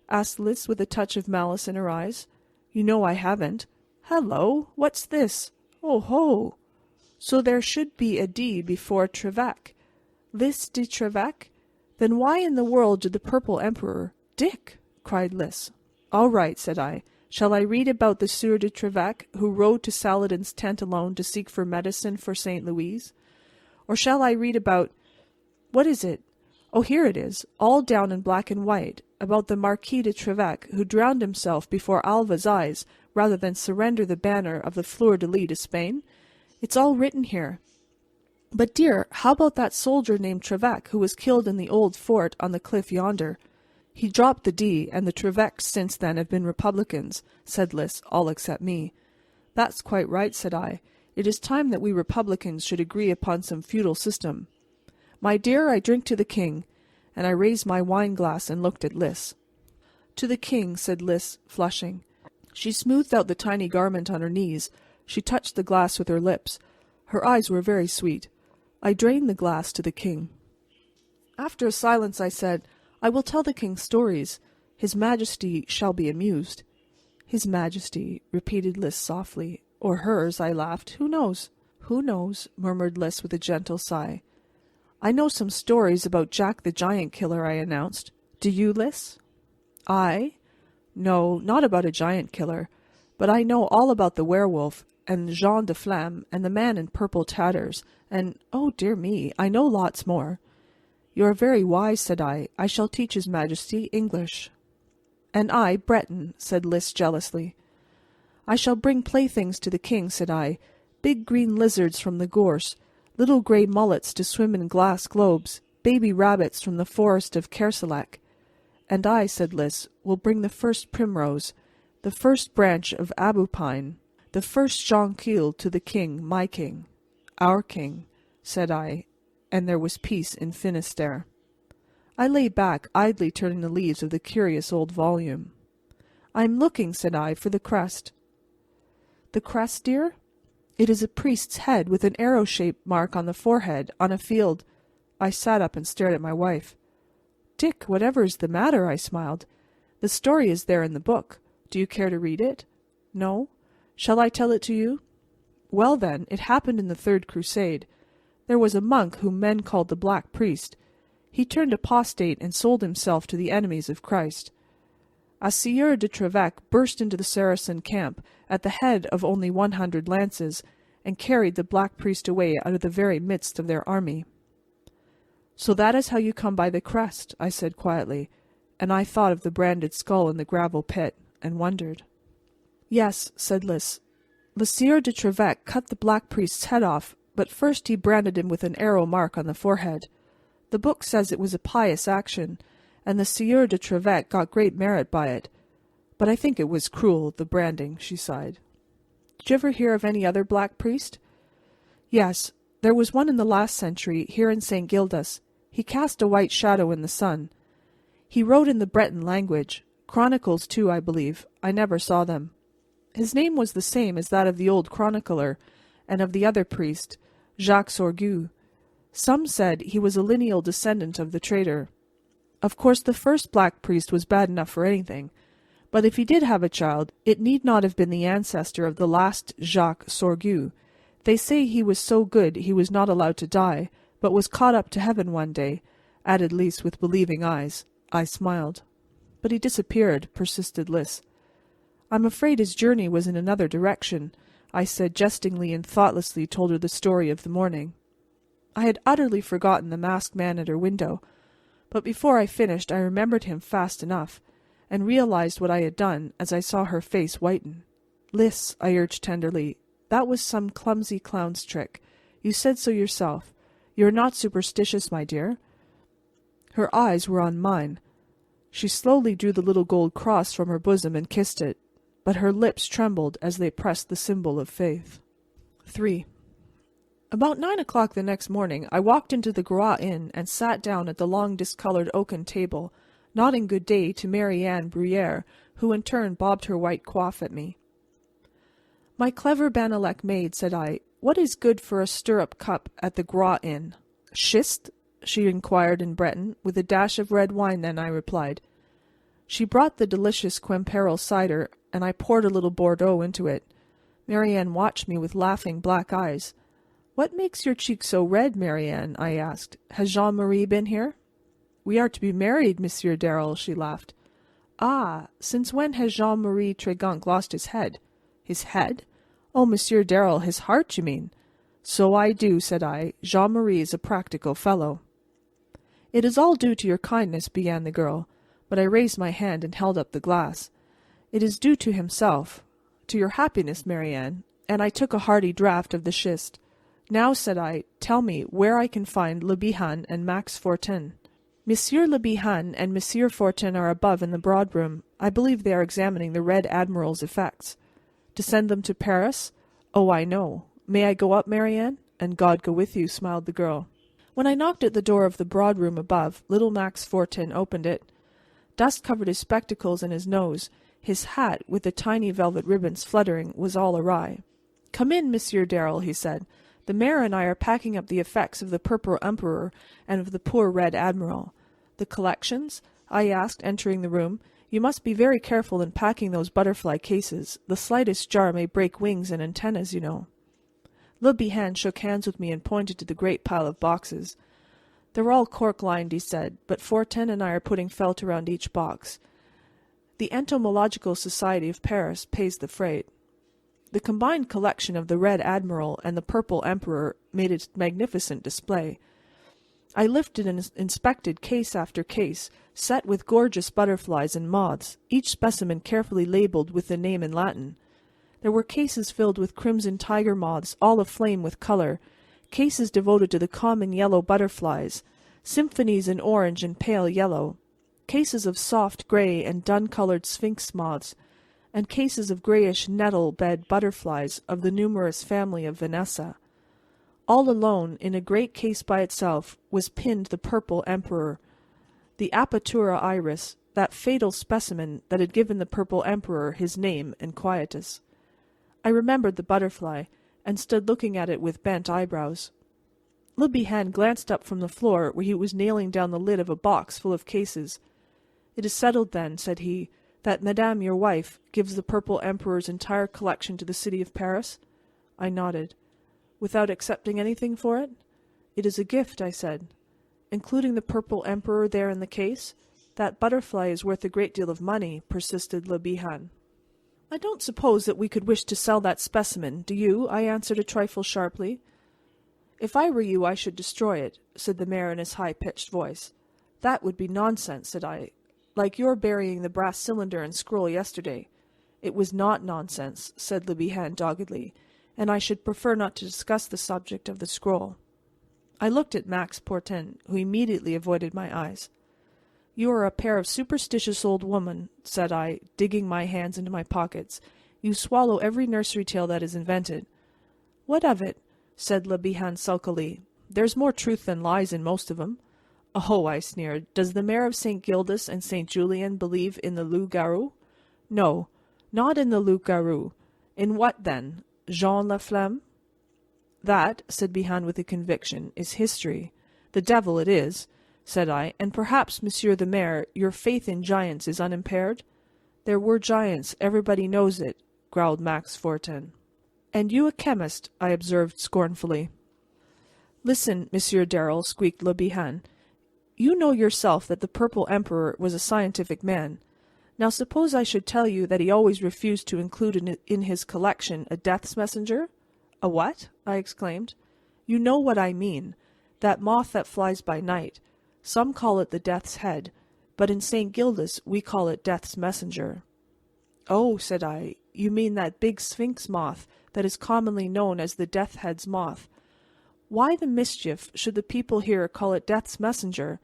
Asked Lys with a touch of malice in her eyes. You know I haven't. Hello, what's this? Oh ho! So there should be a D before Trevec. Lys de Trevec? Then why in the world did the Purple Emperor— Dick! Cried Lys. All right, said I. Shall I read about the Sieur de Trevec, who rode to Saladin's tent alone to seek for medicine for St. Louise? Or shall I read about— What is it? Oh, here it is, all down in black and white, about the Marquis de Trevec, who drowned himself before Alva's eyes rather than surrender the banner of the Fleur-de-Lis to Spain? It's all written here. But, dear, how about that soldier named Trevec who was killed in the old fort on the cliff yonder? He dropped the D, and the Trevecs since then have been Republicans, said Lys, all except me. That's quite right, said I. It is time that we Republicans should agree upon some feudal system. My dear, I drink to the king, and I raised my wine-glass and looked at Lys. To the king, said Lys, flushing. She smoothed out the tiny garment on her knees. She touched the glass with her lips. Her eyes were very sweet. I drained the glass to the king. After a silence I said, I will tell the king stories. His Majesty shall be amused. His Majesty, repeated Lys softly. Or hers, I laughed. Who knows? Who knows? Murmured Lys with a gentle sigh. I know some stories about Jack the Giant Killer, I announced. Do you, Lys? I? No, not about a giant killer. But I know all about the werewolf, and Jean de Flamme, and the man in purple tatters, and, oh dear me, I know lots more. You are very wise, said I. I shall teach His Majesty English. And I Breton, said Lys jealously. I shall bring playthings to the king, said I, big green lizards from the gorse, little grey mullets to swim in glass globes, baby rabbits from the forest of Kerselec. And I, said Lys, will bring the first primrose, the first branch of abupine, the first jonquil to the king, my king. Our king, said I, and there was peace in Finisterre. I lay back, idly turning the leaves of the curious old volume. I am looking, said I, for the crest. The crest, dear? It is a priest's head with an arrow-shaped mark on the forehead, on a field. I sat up and stared at my wife. Dick, whatever is the matter? I smiled. The story is there in the book. Do you care to read it? No? Shall I tell it to you? Well, then, it happened in the Third Crusade. There was a monk whom men called the Black Priest. He turned apostate and sold himself to the enemies of Christ. A Sieur de Trevec burst into the Saracen camp at the head of only 100 lances, and carried the Black Priest away out of the very midst of their army. So that is how you come by the crest, I said quietly, and I thought of the branded skull in the gravel pit, and wondered. Yes, said Lys. Le Sieur de Trevec cut the Black Priest's head off, but first he branded him with an arrow mark on the forehead. The book says it was a pious action, and the Sieur de Trevec got great merit by it. But I think it was cruel, the branding, she sighed. Did you ever hear of any other Black Priest? Yes, there was one in the last century, here in St. Gildas. He cast a white shadow in the sun. He wrote in the Breton language, chronicles too, I believe. I never saw them. His name was the same as that of the old chronicler, and of the other priest, Jacques Sorgue. Some said he was a lineal descendant of the traitor. Of course, the first Black Priest was bad enough for anything, but if he did have a child, it need not have been the ancestor of the last Jacques Sorgue. They say he was so good he was not allowed to die, but was caught up to heaven one day, added Lys with believing eyes. I smiled. But he disappeared, persisted Lys. I'm afraid his journey was in another direction, I said jestingly, and thoughtlessly told her the story of the morning. I had utterly forgotten the masked man at her window, but before I finished I remembered him fast enough, and realized what I had done as I saw her face whiten. Lys, I urged tenderly, that was some clumsy clown's trick. You said so yourself. You are not superstitious, my dear. Her eyes were on mine. She slowly drew the little gold cross from her bosom and kissed it, but her lips trembled as they pressed the symbol of faith. 3. About 9 o'clock the next morning I walked into the Groix Inn and sat down at the long discoloured oaken table, nodding good day to Mary Anne Bruyère, who in turn bobbed her white coif at me. My clever Bannalec maid, said I, what is good for a stirrup cup at the Groix Inn? Schist? She inquired in Breton. With a dash of red wine, then, I replied. She brought the delicious Quimperle cider, and I poured a little Bordeaux into it. Marianne watched me with laughing black eyes. What makes your cheek so red, Marianne? I asked. Has Jean-Marie been here? We are to be married, Monsieur Darrel, she laughed. Ah, since when has Jean-Marie Tregunc lost his head? His head? Oh, Monsieur Darrel, his heart, you mean? So I do, said I. Jean-Marie is a practical fellow. It is all due to your kindness, began the girl, but I raised my hand and held up the glass. It is due to himself, to your happiness, Marianne, and I took a hearty draught of the schist. Now, said I, tell me where I can find Le Bihan and Max Fortin. Monsieur Le Bihan and Monsieur Fortin are above in the broad room. I believe they are examining the Red Admiral's effects. To send them to Paris? Oh, I know. May I go up, Marianne? And God go with you, smiled the girl. When I knocked at the door of the broad room above, little Max Fortin opened it. Dust covered his spectacles and his nose. His hat, with the tiny velvet ribbons fluttering, was all awry. Come in, Monsieur Darrel, he said. The mayor and I are packing up the effects of the Purple Emperor and of the poor Red Admiral. The collections? I asked, entering the room. You must be very careful in packing those butterfly cases. The slightest jar may break wings and antennas, you know. Le Bihan shook hands with me and pointed to the great pile of boxes. They're all cork-lined, he said, but Fortin and I are putting felt around each box. The Entomological Society of Paris pays the freight. The combined collection of the Red Admiral and the Purple Emperor made a magnificent display. I lifted and inspected case after case, set with gorgeous butterflies and moths, each specimen carefully labelled with the name in Latin. There were cases filled with crimson tiger moths, all aflame with color, cases devoted to the common yellow butterflies, symphonies in orange and pale yellow, cases of soft gray and dun-colored sphinx moths, and cases of grayish nettle-bed butterflies of the numerous family of Vanessa. All alone, in a great case by itself, was pinned the purple emperor, the Apatura iris, that fatal specimen that had given the purple emperor his name and quietus. I remembered the butterfly, and stood looking at it with bent eyebrows. Le Bihan glanced up from the floor where he was nailing down the lid of a box full of cases. "It is settled, then," said he, "that Madame, your wife, gives the purple emperor's entire collection to the city of Paris?" I nodded. "Without accepting anything for it?" "It is a gift," I said. "Including the purple emperor there in the case? That butterfly is worth a great deal of money," persisted Le Bihan. "I don't suppose that we could wish to sell that specimen, do you?" I answered a trifle sharply. "If I were you I should destroy it," said the mayor in his high-pitched voice. "That would be nonsense," said I, "like your burying the brass cylinder and scroll yesterday." "It was not nonsense," said Le Bihan doggedly, "and I should prefer not to discuss the subject of the scroll." I looked at Max Fortin, who immediately avoided my eyes. "You are a pair of superstitious old women," said I, digging my hands into my pockets. "You swallow every nursery tale that is invented." "What of it?" said Le Bihan sulkily. "There's more truth than lies in most of 'em." "Oh," I sneered, "does the mayor of St. Gildas and St. Julien believe in the loup garou?" "No, not in the loup garou. In what, then? Jean Laflamme?" "That," said Bihan with a conviction, "is history." "The devil it is!" said I. "And perhaps, Monsieur the Mayor, your faith in giants is unimpaired?" "There were giants, everybody knows it," growled Max Fortin. "And you a chemist," I observed scornfully. "Listen, Monsieur Darrel," squeaked Le Bihan. "You know yourself that the Purple Emperor was a scientific man. Now suppose I should tell you that he always refused to include in his collection a death's messenger?" "A what?" I exclaimed. "You know what I mean. That moth that flies by night. Some call it the death's head, but in St. Gildas we call it death's messenger." "Oh," said I, "you mean that big sphinx moth that is commonly known as the death's head's moth. Why the mischief should the people here call it death's messenger?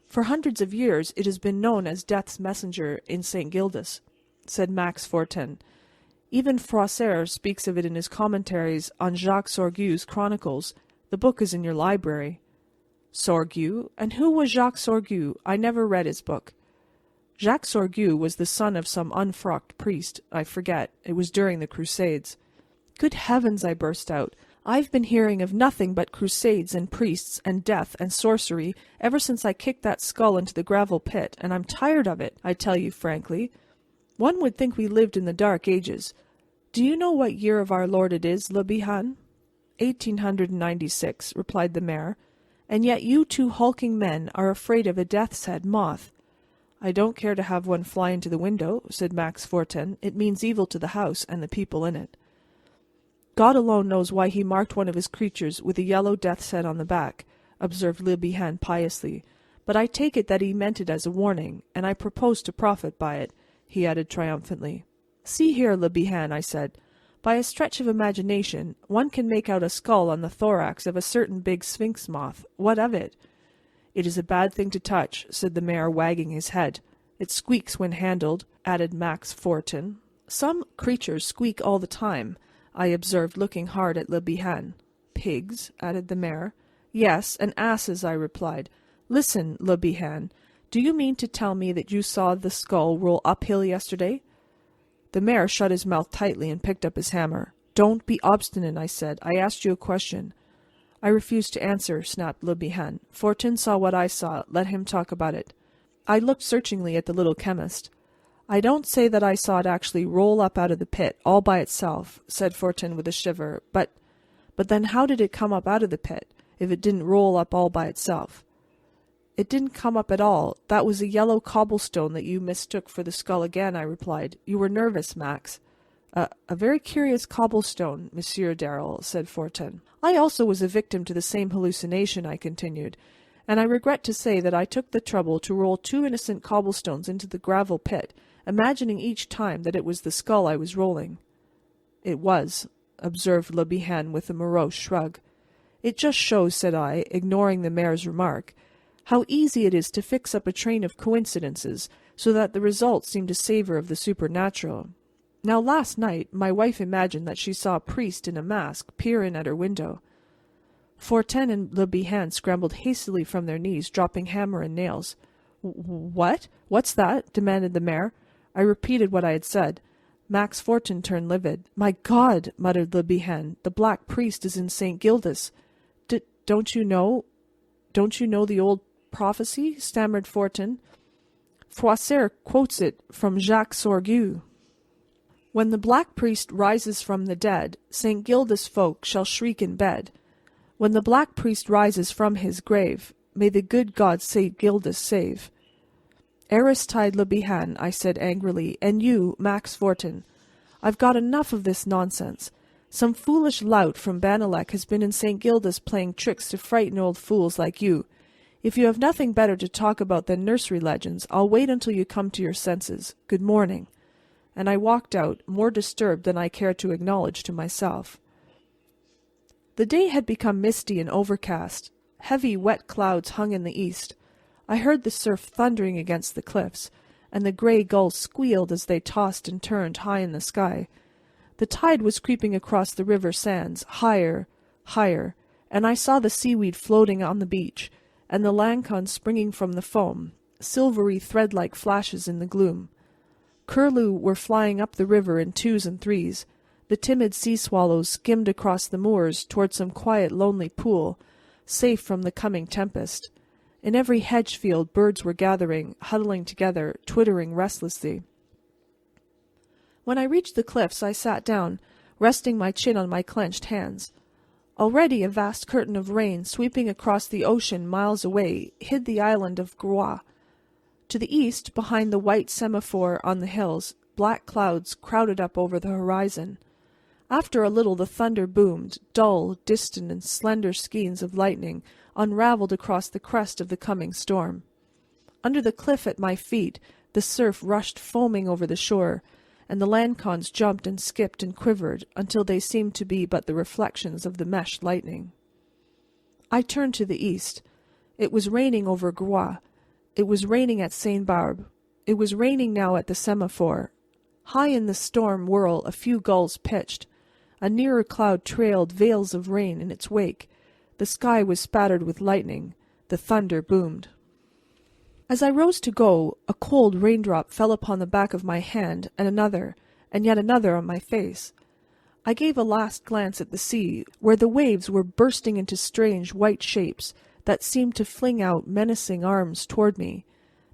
For hundreds of years it has been known as death's messenger in St. Gildas," said Max Fortin. "Even Froissart speaks of it in his commentaries on Jacques Sorgue's Chronicles. The book is in your library." "Sorgue? And who was Jacques Sorgue? I never read his book." "Jacques Sorgue was the son of some unfrocked priest. I forget. It was during the Crusades." "Good heavens!" I burst out. "I've been hearing of nothing but crusades and priests and death and sorcery ever since I kicked that skull into the gravel pit, and I'm tired of it, I tell you frankly. One would think we lived in the Dark Ages. Do you know what year of our Lord it is, Le Bihan?" 1896, replied the mayor. "And yet you two hulking men are afraid of a death's head moth." "I don't care to have one fly into the window," said Max Fortin. "It means evil to the house and the people in it." "God alone knows why he marked one of his creatures with a yellow death's head on the back," observed Le Bihan piously, "but I take it that he meant it as a warning, and I propose to profit by it," he added triumphantly. "See here, Le Bihan," I said. "By a stretch of imagination one can make out a skull on the thorax of a certain big sphinx moth. What of it?" "It is a bad thing to touch," said the mayor, wagging his head. "It squeaks when handled," added Max Fortin. "Some creatures squeak all the time," I observed, looking hard at Le Bihan. "Pigs?" added the mayor. "Yes, and asses," I replied. "Listen, Le Bihan, do you mean to tell me that you saw the skull roll uphill yesterday?" The mayor shut his mouth tightly and picked up his hammer. "Don't be obstinate," I said. "I asked you a question." "I refuse to answer," snapped Le Bihan. "Fortin saw what I saw. Let him talk about it." I looked searchingly at the little chemist. "I don't say that I saw it actually roll up out of the pit, all by itself," said Fortin with a shiver. But then how did it come up out of the pit, if it didn't roll up all by itself?" "It didn't come up at all. That was a yellow cobblestone that you mistook for the skull again," I replied. "You were nervous, Max." A very curious cobblestone, Monsieur Darrel," said Fortin. "I also was a victim to the same hallucination," I continued, "and I regret to say that I took the trouble to roll 2 innocent cobblestones into the gravel pit, imagining each time that it was the skull I was rolling." "It was," observed Le Bihan with a morose shrug. "It just shows," said I, ignoring the mayor's remark, "how easy it is to fix up a train of coincidences so that the results seem to savor of the supernatural. Now last night my wife imagined that she saw a priest in a mask peer in at her window." Fortin and Le Bihan scrambled hastily from their knees, dropping hammer and nails. "What? What's that?" demanded the mayor. I repeated what I had said. Max Fortin turned livid. "My God!" muttered Le Bihan. "The Black Priest is in St. Gildas." Don't you know the old prophecy?" stammered Fortin. "Froissart quotes it from Jacques Sorgue. When the Black Priest rises from the dead, St. Gildas folk shall shriek in bed. When the Black Priest rises from his grave, may the good God St. Gildas save." "Aristide Le Bihan," I said angrily, "and you, Max Fortin, I've got enough of this nonsense. Some foolish lout from Bannalec has been in St. Gildas playing tricks to frighten old fools like you. If you have nothing better to talk about than nursery legends, I'll wait until you come to your senses. Good morning." And I walked out, more disturbed than I cared to acknowledge to myself. The day had become misty and overcast. Heavy, wet clouds hung in the east. I heard the surf thundering against the cliffs, and the grey gulls squealed as they tossed and turned high in the sky. The tide was creeping across the river sands, higher, higher, and I saw the seaweed floating on the beach, and the lancons springing from the foam, silvery thread-like flashes in the gloom. Curlew were flying up the river in twos and threes. The timid sea-swallows skimmed across the moors toward some quiet, lonely pool, safe from the coming tempest. In every hedge-field birds were gathering, huddling together, twittering restlessly. When I reached the cliffs I sat down, resting my chin on my clenched hands. Already a vast curtain of rain, sweeping across the ocean miles away, hid the island of Groix. To the east, behind the white semaphore on the hills, black clouds crowded up over the horizon. After a little the thunder boomed, dull, distant, and slender skeins of lightning unravelled across the crest of the coming storm. Under the cliff at my feet the surf rushed foaming over the shore, and the lancons jumped and skipped and quivered until they seemed to be but the reflections of the meshed lightning. I turned to the east. It was raining over Groix. It was raining at Sainte Barbe. It was raining now at the semaphore. High in the storm whirl a few gulls pitched. A nearer cloud trailed veils of rain in its wake. The sky was spattered with lightning. The thunder boomed. As I rose to go, a cold raindrop fell upon the back of my hand, and yet another on my face. I gave a last glance at the sea, where the waves were bursting into strange white shapes that seemed to fling out menacing arms toward me.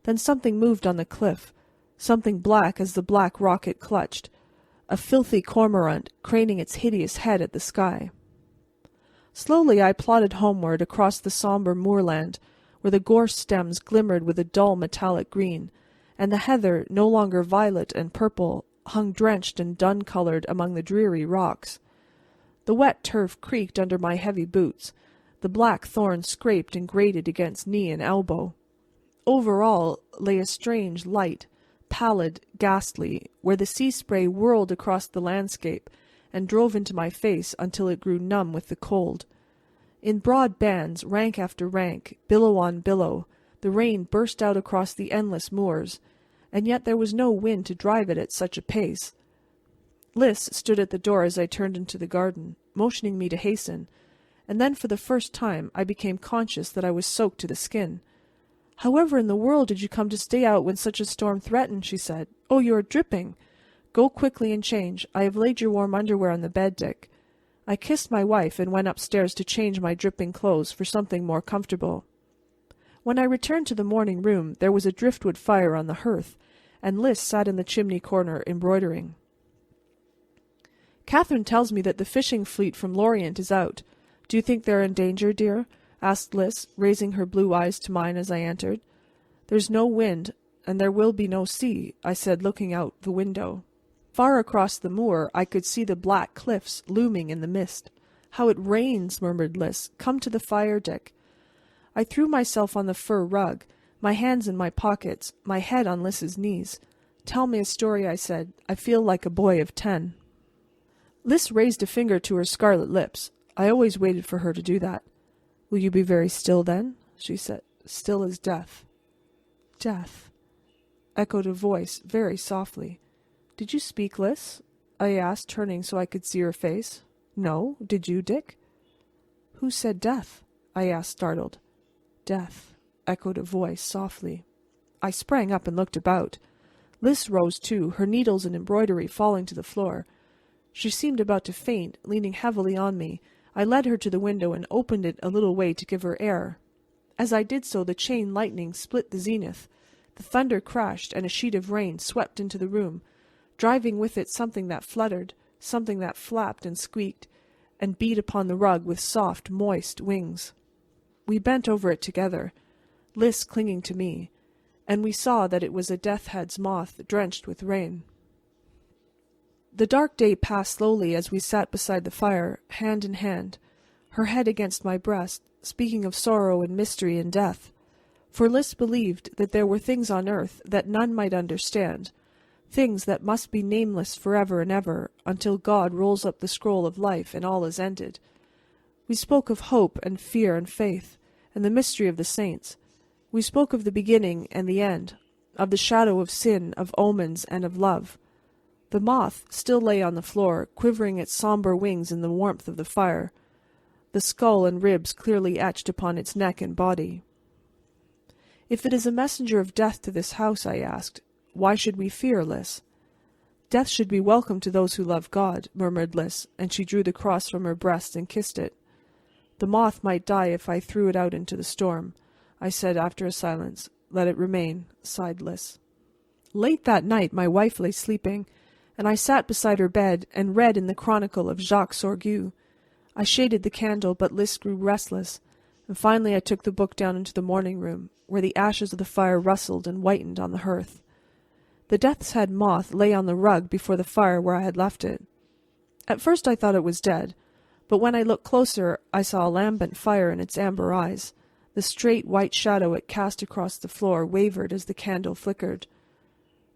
Then something moved on the cliff, something black as the black rock it clutched, a filthy cormorant craning its hideous head at the sky. Slowly I plodded homeward across the sombre moorland, where the gorse stems glimmered with a dull metallic green, and the heather, no longer violet and purple, hung drenched and dun-coloured among the dreary rocks. The wet turf creaked under my heavy boots. The black thorns scraped and grated against knee and elbow. Over all lay a strange light, pallid, ghastly, where the sea spray whirled across the landscape and drove into my face until it grew numb with the cold. In broad bands, rank after rank, billow on billow, the rain burst out across the endless moors, and yet there was no wind to drive it at such a pace. Lys stood at the door as I turned into the garden, motioning me to hasten, and then for the first time I became conscious that I was soaked to the skin. "However in the world did you come to stay out when such a storm threatened?" she said. "Oh, you are dripping. Go quickly and change. I have laid your warm underwear on the bed, Dick." I kissed my wife and went upstairs to change my dripping clothes for something more comfortable. When I returned to the morning room there was a driftwood fire on the hearth, and Lys sat in the chimney corner embroidering. "Catherine tells me that the fishing fleet from Lorient is out. Do you think they're in danger, dear?" asked Lys, raising her blue eyes to mine as I entered. "There's no wind, and there will be no sea," I said, looking out the window. Far across the moor I could see the black cliffs looming in the mist. "How it rains!" murmured Lys. "Come to the fire, Dick." I threw myself on the fur rug, my hands in my pockets, my head on Lys's knees. "Tell me a story," I said. "I feel like a boy of 10." Lys raised a finger to her scarlet lips. I always waited for her to do that. Will you be very still, then? She said. Still as death. Death, echoed a voice very softly. Did you speak, Lys? I asked, turning so I could see her face. No, did you, Dick? Who said death? I asked, startled. Death, echoed a voice softly. I sprang up and looked about. Lys rose too, her needles and embroidery falling to the floor. She seemed about to faint, leaning heavily on me. I led her to the window and opened it a little way to give her air. As I did so, the chain lightning split the zenith. The thunder crashed, and a sheet of rain swept into the room, driving with it something that fluttered, something that flapped and squeaked, and beat upon the rug with soft, moist wings. We bent over it together, Lys clinging to me, and we saw that it was a death's-head's moth drenched with rain. The dark day passed slowly as we sat beside the fire, hand in hand, her head against my breast, speaking of sorrow and mystery and death. For Lys believed that there were things on earth that none might understand, things that must be nameless forever and ever, until God rolls up the scroll of life and all is ended. We spoke of hope and fear and faith, and the mystery of the saints. We spoke of the beginning and the end, of the shadow of sin, of omens, and of love. The moth still lay on the floor, quivering its sombre wings in the warmth of the fire, the skull and ribs clearly etched upon its neck and body. If it is a messenger of death to this house, I asked, why should we fear, Lys? Death should be welcome to those who love God, murmured Lys, and she drew the cross from her breast and kissed it. The moth might die if I threw it out into the storm, I said after a silence. Let it remain, sighed Lys. Late that night my wife lay sleeping, and I sat beside her bed and read in the Chronicle of Jacques Sorgue. I shaded the candle, but Lys grew restless, and finally I took the book down into the morning room, where the ashes of the fire rustled and whitened on the hearth. The death's-head moth lay on the rug before the fire where I had left it. At first I thought it was dead, but when I looked closer I saw a lambent fire in its amber eyes. The straight white shadow it cast across the floor wavered as the candle flickered.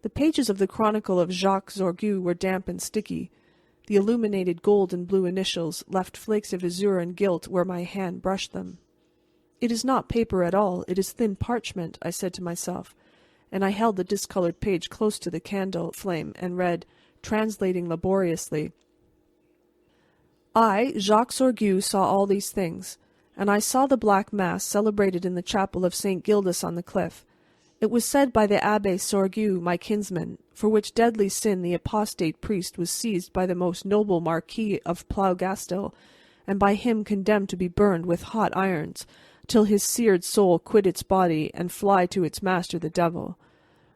The pages of the Chronicle of Jacques Sorgue were damp and sticky. The illuminated gold and blue initials left flakes of azure and gilt where my hand brushed them. It is not paper at all, it is thin parchment, I said to myself, and I held the discolored page close to the candle flame and read, translating laboriously. I, Jacques Sorgue, saw all these things, and I saw the Black Mass celebrated in the chapel of St. Gildas on the cliff. It was said by the Abbé Sorgue, my kinsman, for which deadly sin the apostate priest was seized by the most noble Marquis of Plougastel, and by him condemned to be burned with hot irons, till his seared soul quit its body and fly to its master the devil.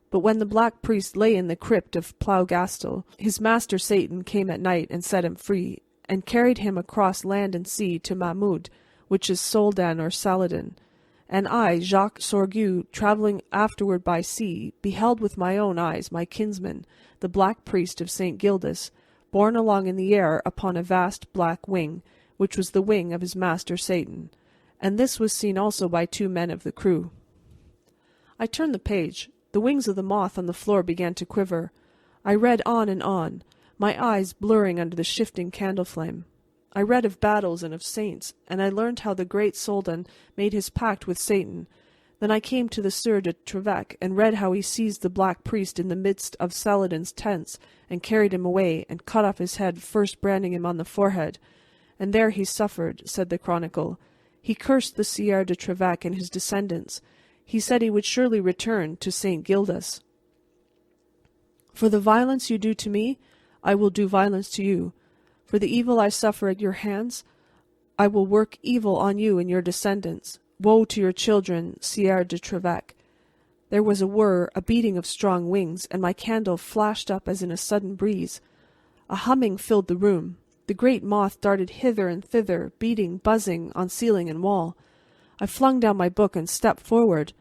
But when the black priest lay in the crypt of Plougastel, his master Satan came at night and set him free, and carried him across land and sea to Mahmoud, which is Soldan or Saladin. And I, Jacques Sorgue, travelling afterward by sea, beheld with my own eyes my kinsman, the black priest of St. Gildas, borne along in the air upon a vast black wing, which was the wing of his master Satan. And this was seen also by 2 men of the crew. I turned the page. The wings of the moth on the floor began to quiver. I read on, my eyes blurring under the shifting candle flame. I read of battles and of saints, and I learned how the great Soldan made his pact with Satan. Then I came to the Sieur de Trevec, and read how he seized the black priest in the midst of Saladin's tents, and carried him away, and cut off his head, first branding him on the forehead. And there he suffered, said the chronicle. He cursed the Sieur de Trevec and his descendants. He said he would surely return to St. Gildas. For the violence you do to me, I will do violence to you. For the evil I suffer at your hands, I will work evil on you and your descendants. Woe to your children, Sieur de Trevec. There was a whir, a beating of strong wings, and my candle flashed up as in a sudden breeze. A humming filled the room. The great moth darted hither and thither, beating, buzzing, on ceiling and wall. I flung down my book and stepped forward.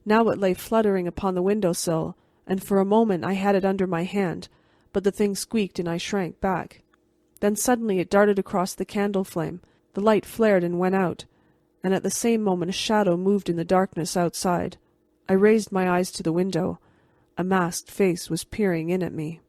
Now it lay fluttering upon the window-sill, and for a moment I had it under my hand, but the thing squeaked and I shrank back. Then suddenly it darted across the candle flame. The light flared and went out, and at the same moment a shadow moved in the darkness outside. I raised my eyes to the window. A masked face was peering in at me.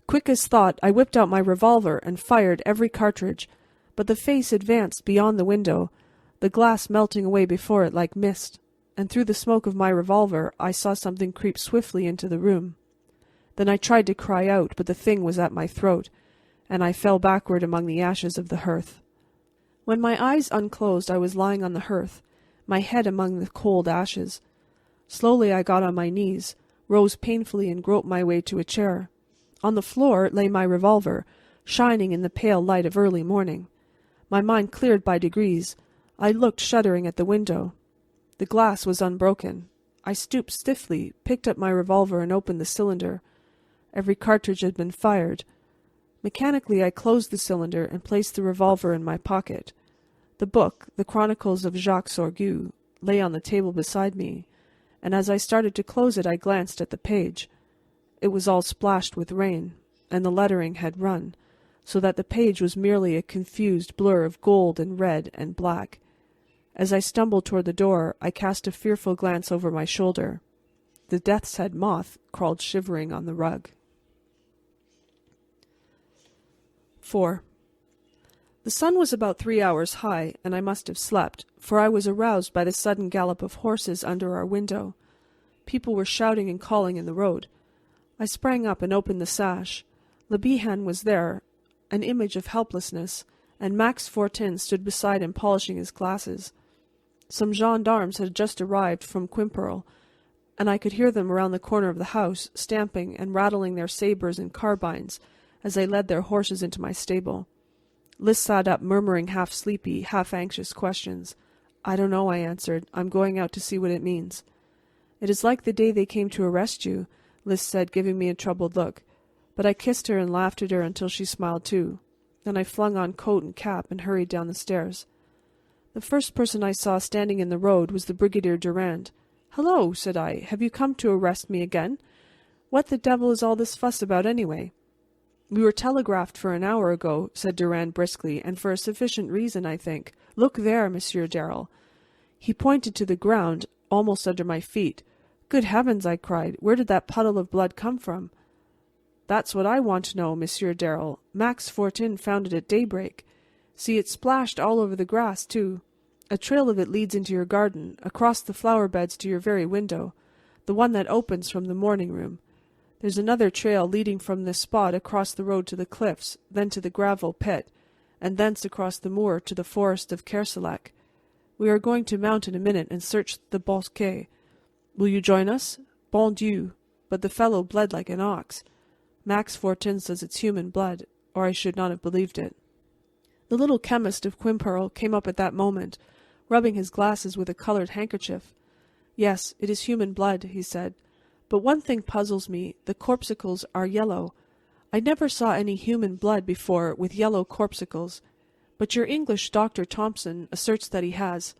Quick as thought, I whipped out my revolver and fired every cartridge, but the face advanced beyond the window, the glass melting away before it like mist, and through the smoke of my revolver I saw something creep swiftly into the room. Then I tried to cry out, but the thing was at my throat, and I fell backward among the ashes of the hearth. When my eyes unclosed, I was lying on the hearth, my head among the cold ashes. Slowly I got on my knees, rose painfully, and groped my way to a chair. On the floor lay my revolver, shining in the pale light of early morning. My mind cleared by degrees. I looked shuddering at the window. The glass was unbroken. I stooped stiffly, picked up my revolver, and opened the cylinder. Every cartridge had been fired. Mechanically I closed the cylinder and placed the revolver in my pocket. The book, The Chronicles of Jacques Sorgue, lay on the table beside me, and as I started to close it I glanced at the page. It was all splashed with rain, and the lettering had run, so that the page was merely a confused blur of gold and red and black. As I stumbled toward the door, I cast a fearful glance over my shoulder. The death's head moth crawled shivering on the rug. 4. The sun was about 3 hours high, and I must have slept, for I was aroused by the sudden gallop of horses under our window. People were shouting and calling in the road. I sprang up and opened the sash. Le Bihan was there, an image of helplessness, and Max Fortin stood beside him polishing his glasses. Some gendarmes had just arrived from Quimperle, and I could hear them around the corner of the house, stamping and rattling their sabres and carbines as they led their horses into my stable. Lys sat up, murmuring half-sleepy, half-anxious questions. "I don't know," I answered. "I'm going out to see what it means." "It is like the day they came to arrest you," Lys said, giving me a troubled look. But I kissed her and laughed at her until she smiled too. Then I flung on coat and cap and hurried down the stairs. The first person I saw standing in the road was the Brigadier Durand. "Hello," said I. "Have you come to arrest me again? What the devil is all this fuss about, anyway?" "We were telegraphed for an hour ago," said Durand briskly, "and for a sufficient reason, I think. Look there, Monsieur Darrell." He pointed to the ground, almost under my feet. "Good heavens!" I cried. "Where did that puddle of blood come from?" "That's what I want to know, Monsieur Darrell. Max Fortin found it at daybreak. See, it's splashed all over the grass, too. A trail of it leads into your garden, across the flower beds to your very window, the one that opens from the morning room. There's another trail leading from this spot across the road to the cliffs, then to the gravel pit, and thence across the moor to the forest of Kerselec. We are going to mount in a minute and search the bosquet. Will you join us? Bon Dieu, but the fellow bled like an ox. Max Fortin says it's human blood, or I should not have believed it." The little chemist of Quimperle came up at that moment, rubbing his glasses with a coloured handkerchief. "Yes, it is human blood," he said. "But one thing puzzles me. The corpuscles are yellow. I never saw any human blood before with yellow corpuscles. But your English Dr. Thompson asserts that he has."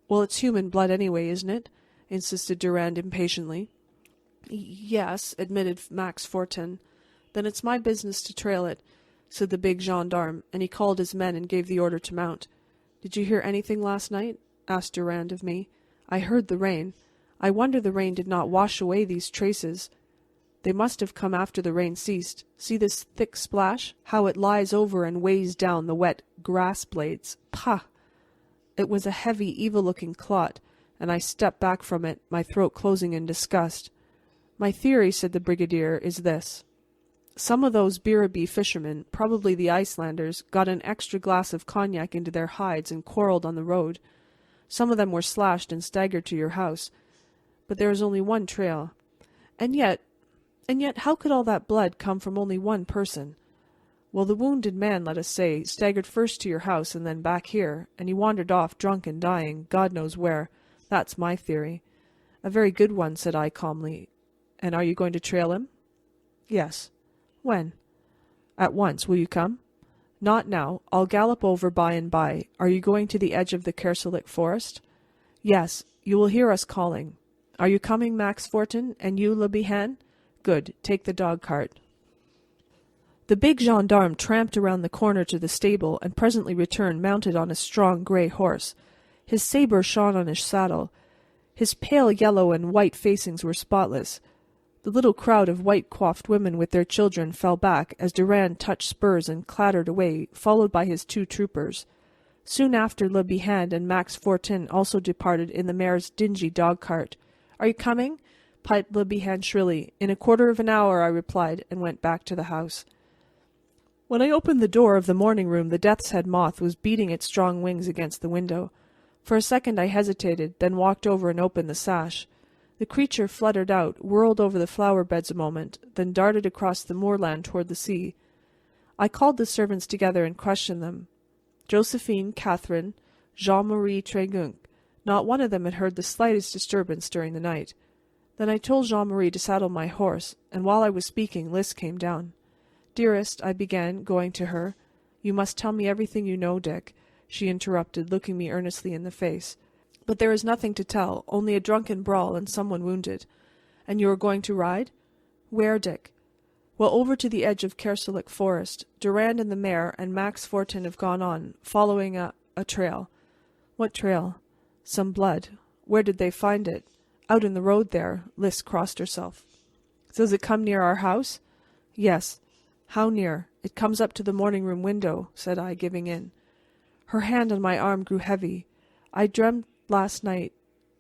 "Well, it's human blood anyway, isn't it?" insisted Durand impatiently. "Yes," admitted Max Fortin. "Then it's my business to trail it," said the big gendarme, and he called his men and gave the order to mount. "Did you hear anything last night?" asked Durand of me. "I heard the rain. I wonder the rain did not wash away these traces. They must have come after the rain ceased. See this thick splash, how it lies over and weighs down the wet grass blades. Pah!" It was a heavy, evil-looking clot, and I stepped back from it, my throat closing in disgust. "My theory," said the brigadier, "is this. Some of those Biribi fishermen, probably the Icelanders, got an extra glass of cognac into their hides and quarreled on the road. Some of them were slashed and staggered to your house. But there is only one trail. And yet, how could all that blood come from only one person? Well, the wounded man, let us say, staggered first to your house and then back here, and he wandered off drunk and dying, God knows where. That's my theory." "A very good one," said I calmly. "And are you going to trail him?" "Yes." "When?" "At once. Will you come?" "Not now. I'll gallop over by and by. Are you going to the edge of the Kerselec forest?" "Yes. You will hear us calling. Are you coming, Max Fortin? And you, Le Bihan? Good. Take the dog-cart." The big gendarme tramped around the corner to the stable, and presently returned mounted on a strong grey horse. His sabre shone on his saddle. His pale yellow and white facings were spotless. The little crowd of white-coiffed women with their children fell back as Durand touched spurs and clattered away, followed by his 2 troopers. Soon after, Le Bihan and Max Fortin also departed in the mayor's dingy dog-cart. "Are you coming?" piped Le Bihan shrilly. "In a quarter of an hour," I replied, and went back to the house. When I opened the door of the morning room, the death's head moth was beating its strong wings against the window. For a second I hesitated, then walked over and opened the sash. The creature fluttered out, whirled over the flower beds a moment, then darted across the moorland toward the sea. I called the servants together and questioned them. Josephine, Catherine, Jean-Marie Tregunc. Not one of them had heard the slightest disturbance during the night. Then I told Jean-Marie to saddle my horse, and while I was speaking, Lys came down. "Dearest," I began, going to her. "You must tell me everything you know, Dick," she interrupted, looking me earnestly in the face. "But there is nothing to tell, only a drunken brawl and someone wounded." "And you are going to ride?" "Where, Dick?" "Well, over to the edge of Kerselec forest. Durand and the mayor and Max Fortin have gone on, following a trail." "What trail?" "Some blood." "Where did they find it?" "Out in the road there." Lys crossed herself. "Does it come near our house?" "Yes." "How near?" "It comes up to the morning-room window," said I, giving in. Her hand on my arm grew heavy. "I dreamt last night—"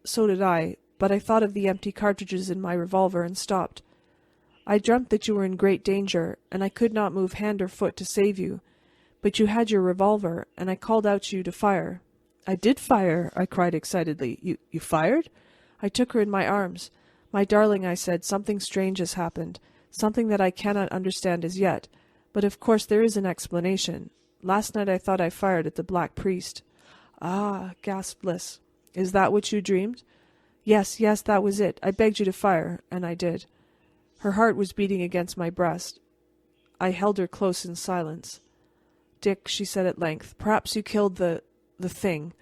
"So did I, but I thought of the empty cartridges in my revolver and stopped." "I dreamt that you were in great danger, and I could not move hand or foot to save you. But you had your revolver, and I called out to you to fire." "I did fire!" I cried excitedly. You fired?" I took her in my arms. "My darling," I said, "something strange has happened. Something that I cannot understand as yet. But of course there is an explanation. Last night I thought I fired at the Black Priest." "Ah!" gasped Lys. "Is that what you dreamed?" Yes, that was it. I begged you to fire, and I did." Her heart was beating against my breast. I held her close in silence. "Dick," she said at length, "perhaps you killed the thing."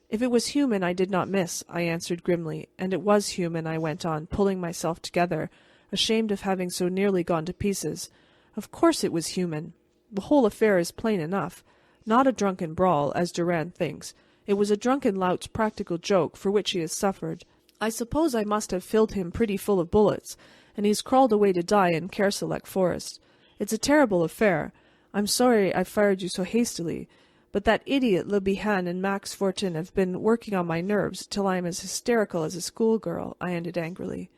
"If it was human, I did not miss," I answered grimly. "And it was human," I went on, pulling myself together, ashamed of having so nearly gone to pieces. "Of course it was human. The whole affair is plain enough. Not a drunken brawl, as Durand thinks. It was a drunken lout's practical joke, for which he has suffered. I suppose I must have filled him pretty full of bullets, and he's crawled away to die in Kerselec forest. It's a terrible affair. I'm sorry I fired you so hastily, but that idiot Le Bihan and Max Fortin have been working on my nerves till I am as hysterical as a schoolgirl," I ended angrily.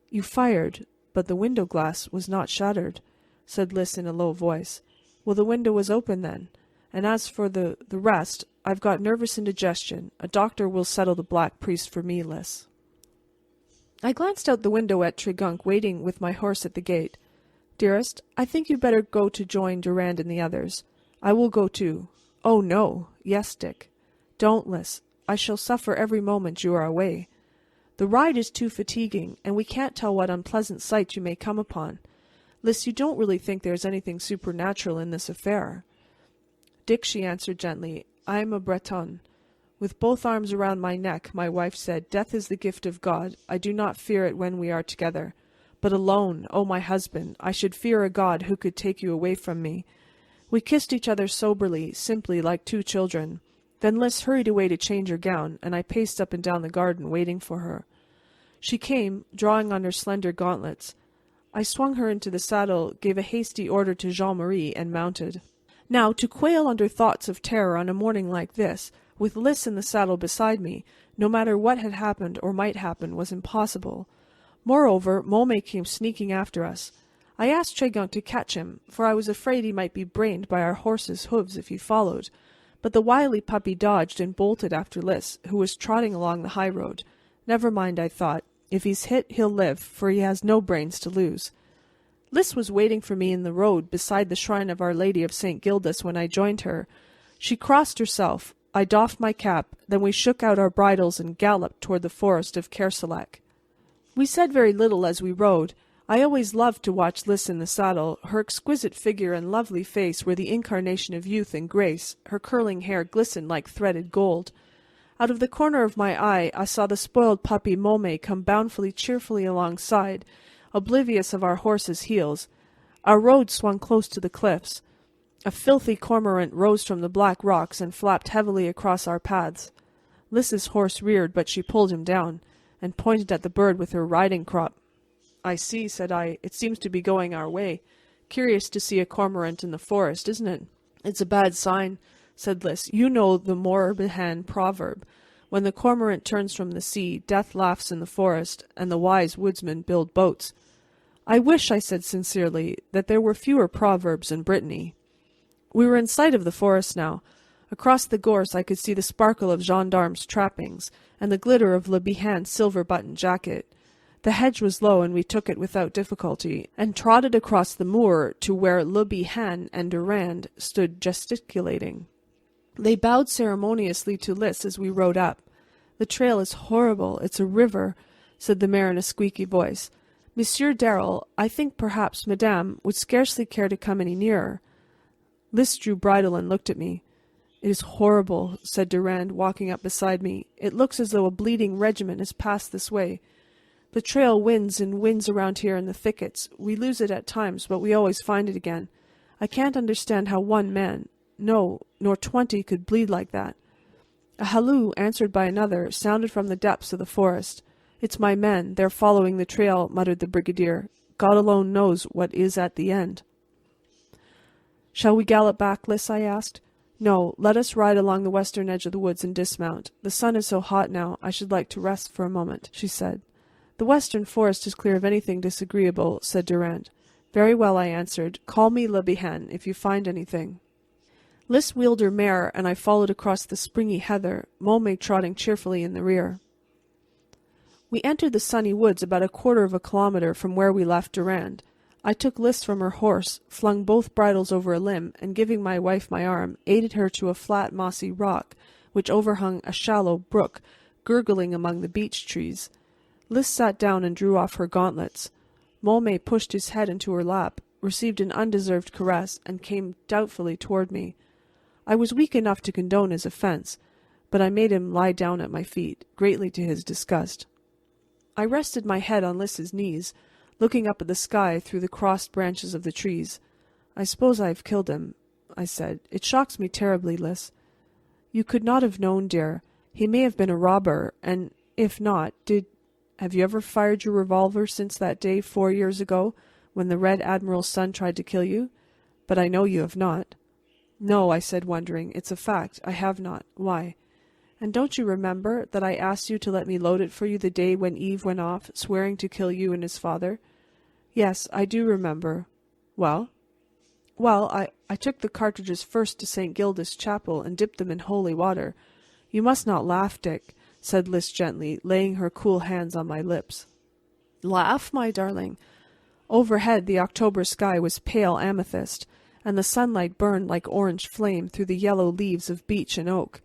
"You fired, but the window glass was not shattered," said Lys in a low voice. "Well, the window was open then. And as for the rest, I've got nervous indigestion. A doctor will settle the Black Priest for me, Lys." I glanced out the window at Tregunc waiting with my horse at the gate. "Dearest, I think you'd better go to join Durand and the others. I will go too." "Oh, no." "Yes, Dick." "Don't, Lys. I shall suffer every moment you are away. The ride is too fatiguing, and we can't tell what unpleasant sight you may come upon. Lys, you don't really think there is anything supernatural in this affair?" "Dick," she answered gently, "I am a Bretonne." With both arms around my neck, my wife said, "Death is the gift of God. I do not fear it when we are together. But alone, oh, my husband, I should fear a God who could take you away from me." We kissed each other soberly, simply, like 2 children. Then Lys hurried away to change her gown, and I paced up and down the garden waiting for her. She came, drawing on her slender gauntlets. I swung her into the saddle, gave a hasty order to Jean-Marie, and mounted. Now, to quail under thoughts of terror on a morning like this, with Lys in the saddle beside me, no matter what had happened or might happen, was impossible. Moreover, Môme came sneaking after us. I asked Tregunc to catch him, for I was afraid he might be brained by our horses' hoofs if he followed. But the wily puppy dodged and bolted after Lys, who was trotting along the high road. Never mind, I thought. If he's hit, he'll live, for he has no brains to lose. Lys was waiting for me in the road beside the shrine of Our Lady of St. Gildas when I joined her. She crossed herself. I doffed my cap. Then we shook out our bridles and galloped toward the forest of Kerselec. We said very little as we rode. I always loved to watch Lys in the saddle. Her exquisite figure and lovely face were the incarnation of youth and grace. Her curling hair glistened like threaded gold. Out of the corner of my eye I saw the spoiled puppy Môme come cheerfully alongside, oblivious of our horses' heels. Our road swung close to the cliffs. A filthy cormorant rose from the black rocks and flapped heavily across our paths. Lys's horse reared, but she pulled him down, and pointed at the bird with her riding crop. I see, said I. It seems to be going our way. Curious to see a cormorant in the forest, isn't it? It's a bad sign, said Lys. You know the Morbihan proverb. When the cormorant turns from the sea, death laughs in the forest, and the wise woodsmen build boats. I wish, I said sincerely, that there were fewer proverbs in Brittany. We were in sight of the forest now. Across the gorse I could see the sparkle of gendarme's trappings, and the glitter of Le Bihan's silver-buttoned jacket. The hedge was low, and we took it without difficulty, and trotted across the moor to where Le Bihan and Durand stood gesticulating. They bowed ceremoniously to Lys as we rode up. The trail is horrible. It's a river, said the mare in a squeaky voice. Monsieur Darrell, I think perhaps Madame would scarcely care to come any nearer. Lys drew bridle and looked at me. It is horrible, said Durand, walking up beside me. It looks as though a bleeding regiment has passed this way. The trail winds and winds around here in the thickets. We lose it at times, but we always find it again. I can't understand how one man, no, nor 20, could bleed like that. A halloo, answered by another, sounded from the depths of the forest. It's my men. They're following the trail, muttered the brigadier. God alone knows what is at the end. Shall we gallop back, Lys? I asked. No, let us ride along the western edge of the woods and dismount. The sun is so hot now, I should like to rest for a moment, she said. The western forest is clear of anything disagreeable, said Durand. Very well, I answered. Call me Le Bihan if you find anything. Lys wheeled her mare, and I followed across the springy heather, Môme trotting cheerfully in the rear. We entered the sunny woods about a quarter of a kilometre from where we left Durand. I took Lys from her horse, flung both bridles over a limb, and giving my wife my arm, aided her to a flat mossy rock, which overhung a shallow brook, gurgling among the beech trees. Lys sat down and drew off her gauntlets. Môme pushed his head into her lap, received an undeserved caress, and came doubtfully toward me. I was weak enough to condone his offence, but I made him lie down at my feet, greatly to his disgust. I rested my head on Lys's knees, looking up at the sky through the crossed branches of the trees. I suppose I have killed him, I said. It shocks me terribly, Lys. You could not have known, dear. He may have been a robber, and if not, have you ever fired your revolver since that day 4 years ago, when the Red Admiral's son tried to kill you? But I know you have not. No, I said, wondering. It's a fact. I have not. Why? And don't you remember that I asked you to let me load it for you the day when Eve went off, swearing to kill you and his father? Yes, I do remember. Well? Well, I took the cartridges first to St. Gildas Chapel and dipped them in holy water. You must not laugh, Dick, said Lys gently, laying her cool hands on my lips. Laugh, my darling? Overhead the October sky was pale amethyst, and the sunlight burned like orange flame through the yellow leaves of beech and oak.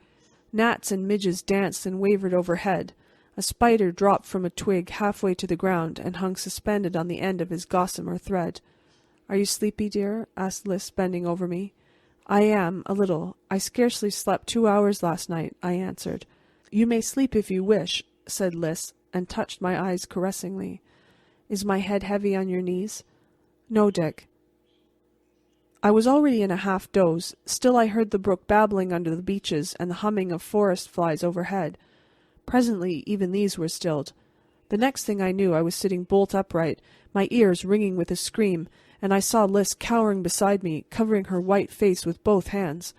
Gnats and midges danced and wavered overhead. A spider dropped from a twig halfway to the ground and hung suspended on the end of his gossamer thread. Are you sleepy, dear? asked Lys, bending over me. I am, a little. I scarcely slept 2 hours last night, I answered. You may sleep if you wish, said Lys, and touched my eyes caressingly. Is my head heavy on your knees? No, Dick. I was already in a half-doze. Still I heard the brook babbling under the beeches and the humming of forest flies overhead. Presently even these were stilled. The next thing I knew I was sitting bolt upright, my ears ringing with a scream, and I saw Lys cowering beside me, covering her white face with both hands.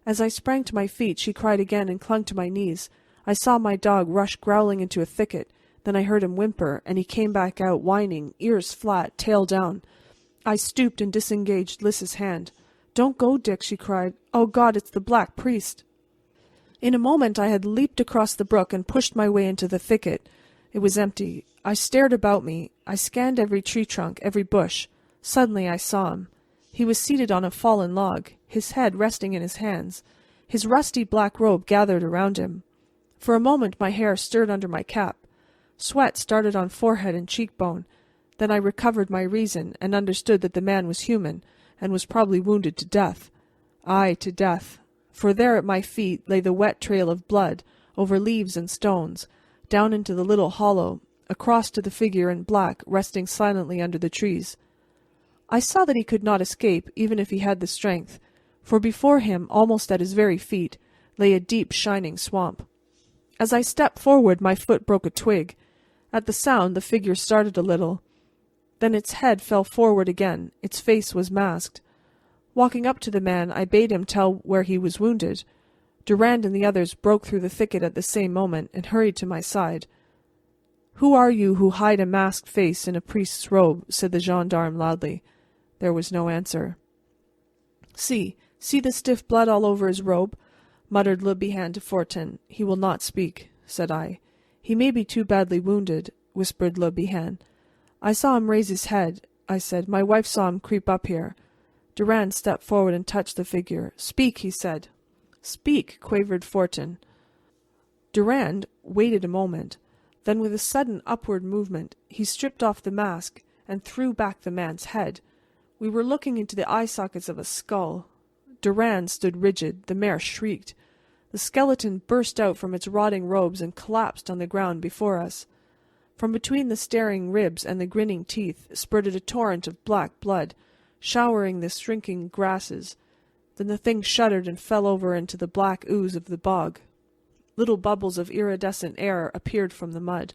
As I sprang to my feet she cried again and clung to my knees. I saw my dog rush growling into a thicket. Then I heard him whimper, and he came back out whining, ears flat, tail down. I stooped and disengaged Lys's hand. Don't go, Dick, she cried. Oh, God, it's the Black Priest. In a moment I had leaped across the brook and pushed my way into the thicket. It was empty. I stared about me. I scanned every tree trunk, every bush. Suddenly I saw him. He was seated on a fallen log, his head resting in his hands, his rusty black robe gathered around him. For a moment my hair stirred under my cap. Sweat started on forehead and cheekbone. Then I recovered my reason and understood that the man was human, and was probably wounded to death. Aye, to death. For there at my feet lay the wet trail of blood, over leaves and stones, down into the little hollow, across to the figure in black resting silently under the trees. I saw that he could not escape, even if he had the strength, for before him, almost at his very feet, lay a deep shining swamp. As I stepped forward my foot broke a twig. At the sound the figure started a little. Then its head fell forward again, its face was masked. Walking up to the man, I bade him tell where he was wounded. Durand and the others broke through the thicket at the same moment and hurried to my side. "Who are you who hide a masked face in a priest's robe?" said the gendarme loudly. There was no answer. See the stiff blood all over his robe," muttered Le Bihan to Fortin. "He will not speak," said I. "He may be too badly wounded," whispered Le Bihan. "I saw him raise his head," I said. "My wife saw him creep up here." Durand stepped forward and touched the figure. "Speak," he said. "Speak," quavered Fortin. Durand waited a moment. Then, with a sudden upward movement, he stripped off the mask and threw back the man's head. We were looking into the eye sockets of a skull. Durand stood rigid. The mare shrieked. The skeleton burst out from its rotting robes and collapsed on the ground before us. From between the staring ribs and the grinning teeth spurted a torrent of black blood, showering the shrinking grasses. Then the thing shuddered and fell over into the black ooze of the bog. Little bubbles of iridescent air appeared from the mud.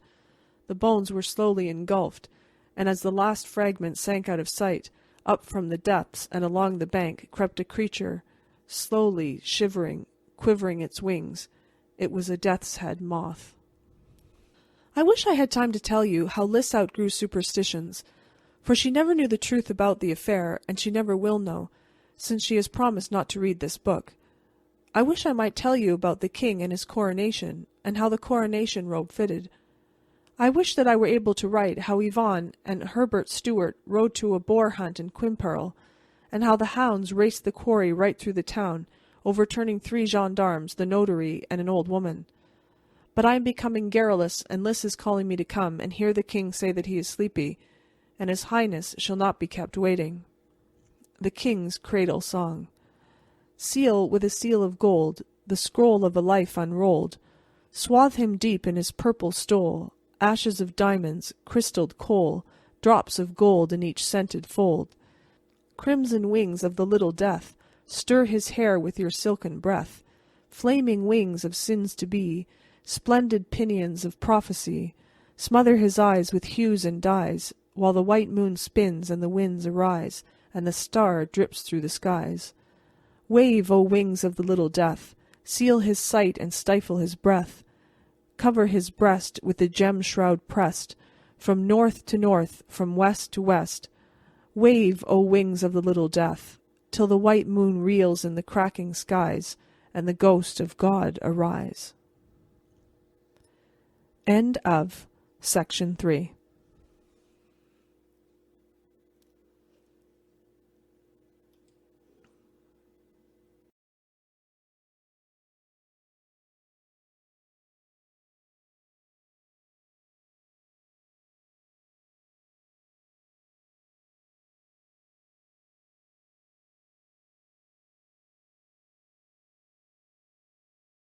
The bones were slowly engulfed, and as the last fragment sank out of sight, up from the depths and along the bank crept a creature, slowly shivering, quivering its wings. It was a death's head moth. I wish I had time to tell you how Lys outgrew superstitions, for she never knew the truth about the affair, and she never will know, since she has promised not to read this book. I wish I might tell you about the king and his coronation, and how the coronation robe fitted. I wish that I were able to write how Yvonne and Herbert Stuart rode to a boar hunt in Quimperle, and how the hounds raced the quarry right through the town, overturning 3 gendarmes, the notary, and an old woman. But I am becoming garrulous, and Lys is calling me to come and hear the king say that he is sleepy, and his highness shall not be kept waiting. The King's Cradle Song. Seal with a seal of gold the scroll of a life unrolled. Swathe him deep in his purple stole, ashes of diamonds, crystalled coal, drops of gold in each scented fold. Crimson wings of the little death, stir his hair with your silken breath. Flaming wings of sins to be, splendid pinions of prophecy, smother his eyes with hues and dyes, while the white moon spins and the winds arise, and the star drips through the skies. Wave, O wings of the little death, seal his sight and stifle his breath. Cover his breast with the gem shroud pressed, from north to north, from west to west. Wave, O wings of the little death, till the white moon reels in the cracking skies, and the ghost of God arise. End of Section 3.